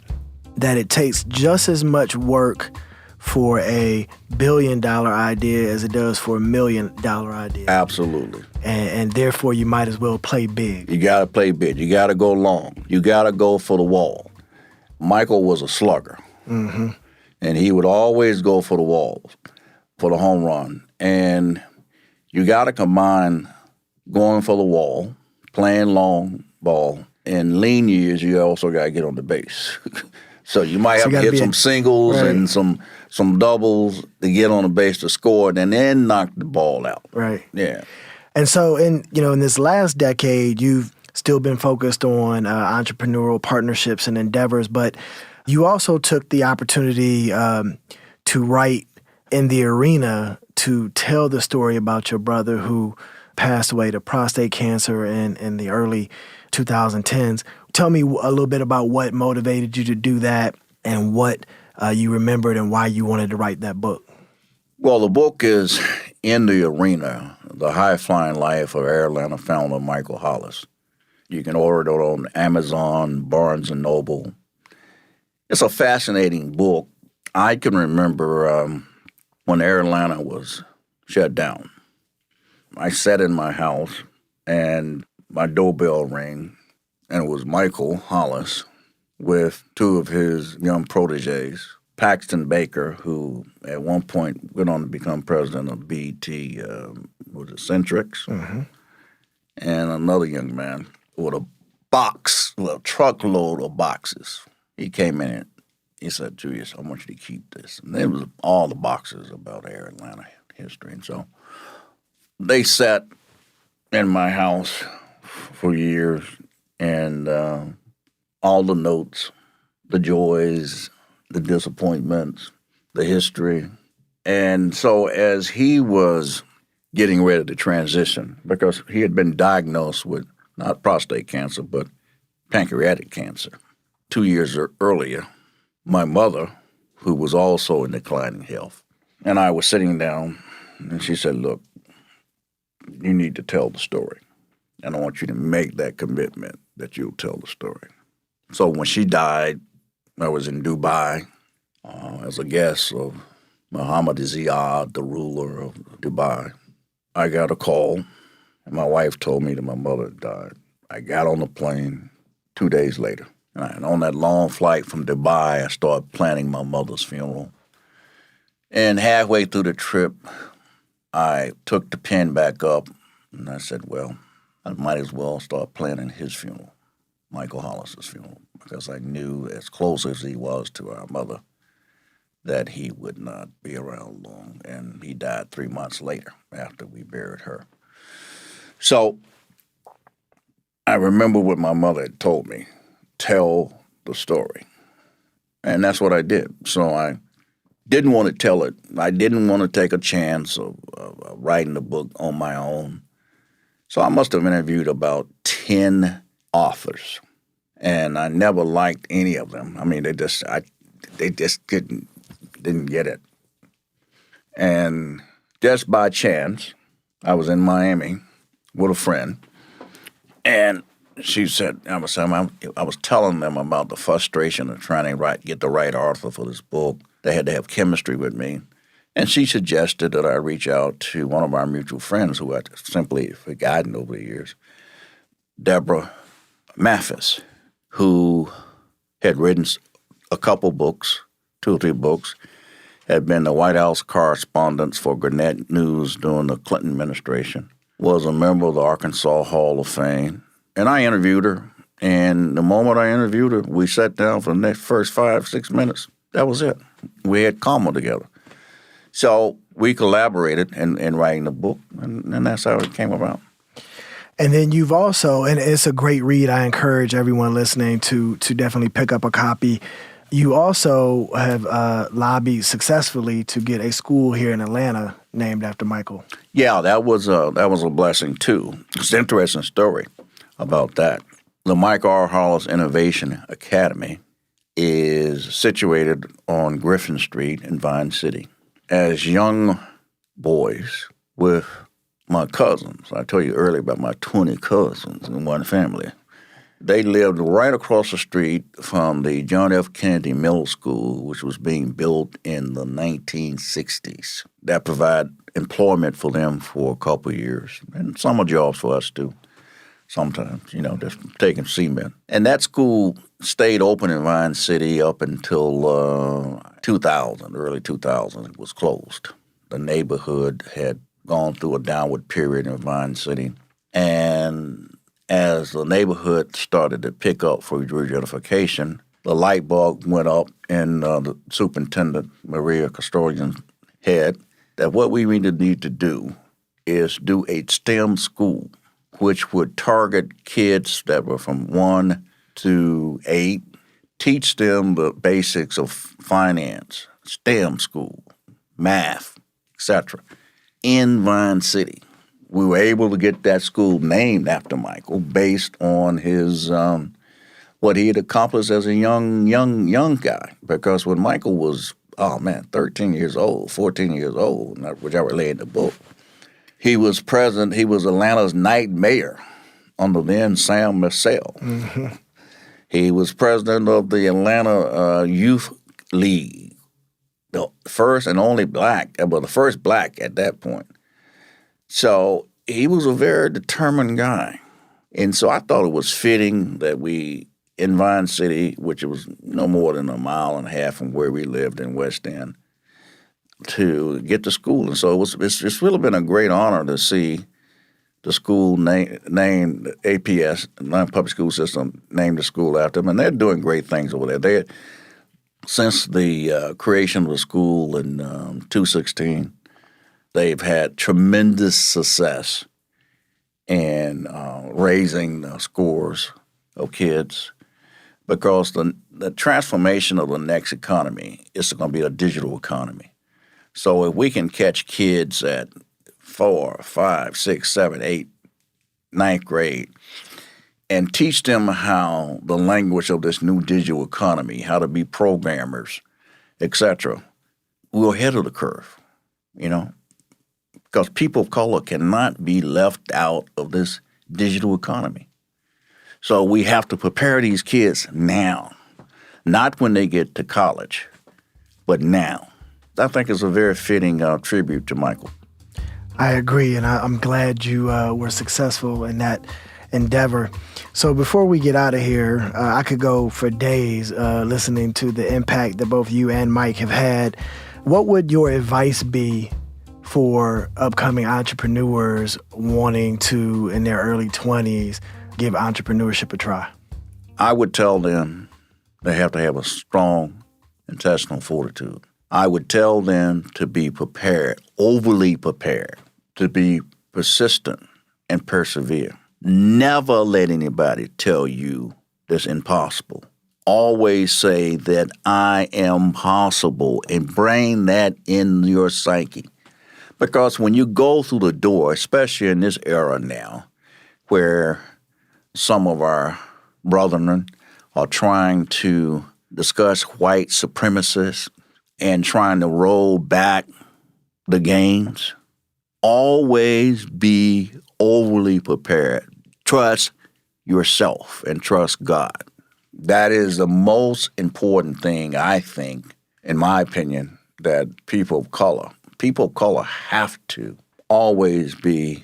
that it takes just as much work for a $1 billion idea as it does for $1 million idea. Absolutely. And therefore, you might as well play big. You got to play big. You got to go long. You got to go for the wall. Michael was a slugger. Mm-hmm. And he would always go for the walls, for the home run. And you got to combine going for the wall, playing long ball. In lean years, you also got to get on the base. So you might have to hit some singles and some doubles to get on the base to score and then knock the ball out. Right. Yeah. And so in this last decade, you've still been focused on entrepreneurial partnerships and endeavors, but you also took the opportunity to write in the arena to tell the story about your brother who passed away to prostate cancer in the early 2010s. Tell me a little bit about what motivated you to do that and what you remembered and why you wanted to write that book. Well, the book is In the Arena, The High-Flying Life of Airline founder Michael Hollis. You can order it on Amazon, Barnes & Noble. It's a fascinating book. I can remember when Airliner was shut down. I sat in my house and my doorbell rang, and it was Michael Hollis with 2 of his young proteges, Paxton Baker, who at one point went on to become president of BT, was it Centrix? Mm-hmm. And another young man with a truckload of boxes. He came in and he said, Julius, I want you to keep this. And there was all the boxes about Air Atlanta history. And so they sat in my house for years, and all the notes, the joys, the disappointments, the history. And so as he was getting ready to transition, because he had been diagnosed with not prostate cancer, but pancreatic cancer 2 years earlier, my mother, who was also in declining health, and I was sitting down, and she said, look, you need to tell the story. And I want you to make that commitment that you'll tell the story. So when she died, I was in Dubai as a guest of Mohammed Ziyad, the ruler of Dubai. I got a call, and my wife told me that my mother had died. I got on the plane 2 days later. And on that long flight from Dubai, I started planning my mother's funeral. And halfway through the trip, I took the pen back up, and I said, well, I might as well start planning his funeral, Michael Hollis's funeral, because I knew, as close as he was to our mother, that he would not be around long, and he died 3 months later after we buried her. So I remember what my mother had told me, tell the story. And that's what I did. So I didn't want to tell it. I didn't want to take a chance of writing the book on my own. So I must have interviewed about 10 authors, and I never liked any of them. I mean, they just didn't get it. And just by chance, I was in Miami with a friend, and she said, I was telling them about the frustration of trying to get the right author for this book. They had to have chemistry with me. And she suggested that I reach out to one of our mutual friends who I'd simply forgotten over the years, Deborah Mathis, who had written a couple books, 2 or 3 books, had been the White House correspondent for Gannett News during the Clinton administration, was a member of the Arkansas Hall of Fame. And I interviewed her, and the moment I interviewed her, we sat down for the next first 5-6 minutes. That was it. We had comma together. So we collaborated in writing the book, and that's how it came about. And then you've also, and it's a great read, I encourage everyone listening to definitely pick up a copy. You also have lobbied successfully to get a school here in Atlanta named after Michael. Yeah, that was a blessing, too. It's an interesting story about that. The Mike R. Hollis Innovation Academy is situated on Griffin Street in Vine City. As young boys with my cousins, I told you earlier about my 20 cousins in one family, they lived right across the street from the John F. Kennedy Middle School, which was being built in the 1960s. That provided employment for them for a couple of years, and summer jobs for us, too. Sometimes, just taking cement. And that school stayed open in Vine City up until 2000, early 2000. It was closed. The neighborhood had gone through a downward period in Vine City. And as the neighborhood started to pick up for gentrification, the light bulb went up in the superintendent, Maria Custodian's head, that what we really need to do is do a STEM school, which would target kids that were from 1 to 8, teach them the basics of finance, STEM school, math, etc., in Vine City. We were able to get that school named after Michael based on his what he had accomplished as a young guy. Because when Michael was, 13 years old, 14 years old, which I relay in the book, he was Atlanta's night mayor under then Sam Massell. Mm-hmm. He was president of the Atlanta Youth League, the first and only black, the first black at that point. So he was a very determined guy. And so I thought it was fitting that we, in Vine City, which was no more than a mile and a half from where we lived in West End, to get to school. And so it's really been a great honor to see the school named APS, Atlanta Public School System, named the school after them. And they're doing great things over there. Since the creation of the school in 2016, they've had tremendous success in raising the scores of kids, because the transformation of the next economy is going to be a digital economy. So if we can catch kids at 4, 5, 6, 7, 8, 9th grade and teach them how the language of this new digital economy, how to be programmers, etc., we're ahead of the curve, because people of color cannot be left out of this digital economy. So we have to prepare these kids now, not when they get to college, but now. I think it's a very fitting tribute to Michael. I agree, and I'm glad you were successful in that endeavor. So before we get out of here, I could go for days listening to the impact that both you and Mike have had. What would your advice be for upcoming entrepreneurs wanting to, in their early 20s, give entrepreneurship a try? I would tell them they have to have a strong intestinal fortitude. I would tell them to be prepared, overly prepared, to be persistent and persevere. Never let anybody tell you it's impossible. Always say that I am possible and bring that in your psyche. Because when you go through the door, especially in this era now, where some of our brethren are trying to discuss white supremacists and trying to roll back the gains, always be overly prepared. Trust yourself and trust God. That is the most important thing, I think, in my opinion, that people of color have to always be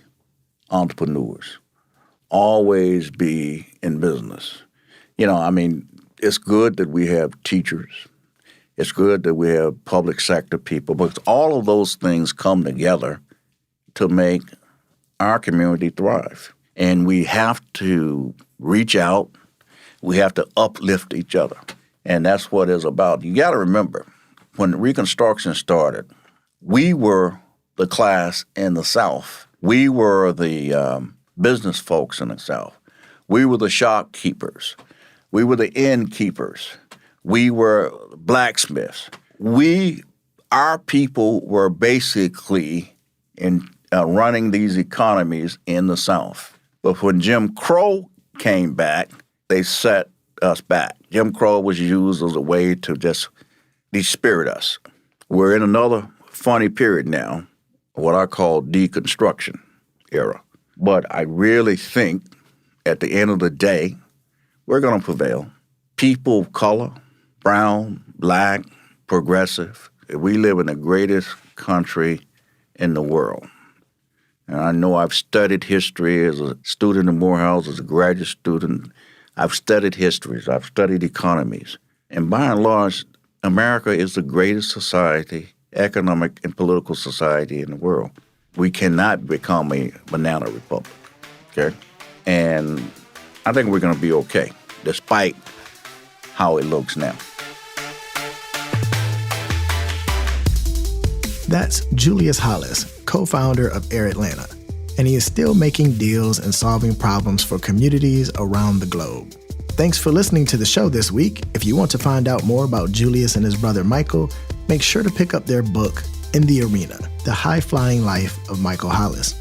entrepreneurs, always be in business. It's good that we have teachers. It's good that we have public sector people, but all of those things come together to make our community thrive. And we have to reach out. We have to uplift each other. And that's what it's about. You got to remember, when Reconstruction started, we were the class in the South. We were the business folks in the South. We were the shopkeepers. We were the innkeepers. We were blacksmiths. Our people were basically in running these economies in the South. But when Jim Crow came back, they set us back. Jim Crow was used as a way to just despirit us. We're in another funny period now, what I call deconstruction era. But I really think at the end of the day, we're going to prevail. People of color, brown, black, progressive, we live in the greatest country in the world. And I know I've studied history as a student in Morehouse, as a graduate student. I've studied histories. I've studied economies. And by and large, America is the greatest society, economic and political society in the world. We cannot become a banana republic, okay? And I think we're going to be okay, despite how it looks now. That's Julius Hollis, co-founder of Air Atlanta, and he is still making deals and solving problems for communities around the globe. Thanks for listening to the show this week. If you want to find out more about Julius and his brother Michael, make sure to pick up their book, In the Arena, The High-Flying Life of Michael Hollis.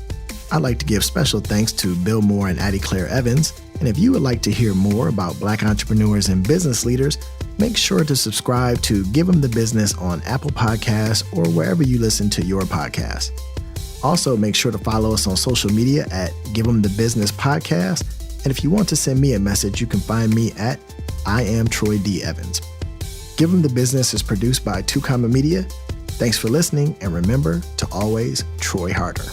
I'd like to give special thanks to Bill Moore and Addie Claire Evans. And if you would like to hear more about Black entrepreneurs and business leaders, make sure to subscribe to Give 'em the Business on Apple Podcasts or wherever you listen to your podcast. Also, make sure to follow us on social media at Give 'em the Business Podcast. And if you want to send me a message, you can find me at I am Troy D. Evans. Give 'em the Business is produced by Two Comma Media. Thanks for listening, and remember to always Troy harder.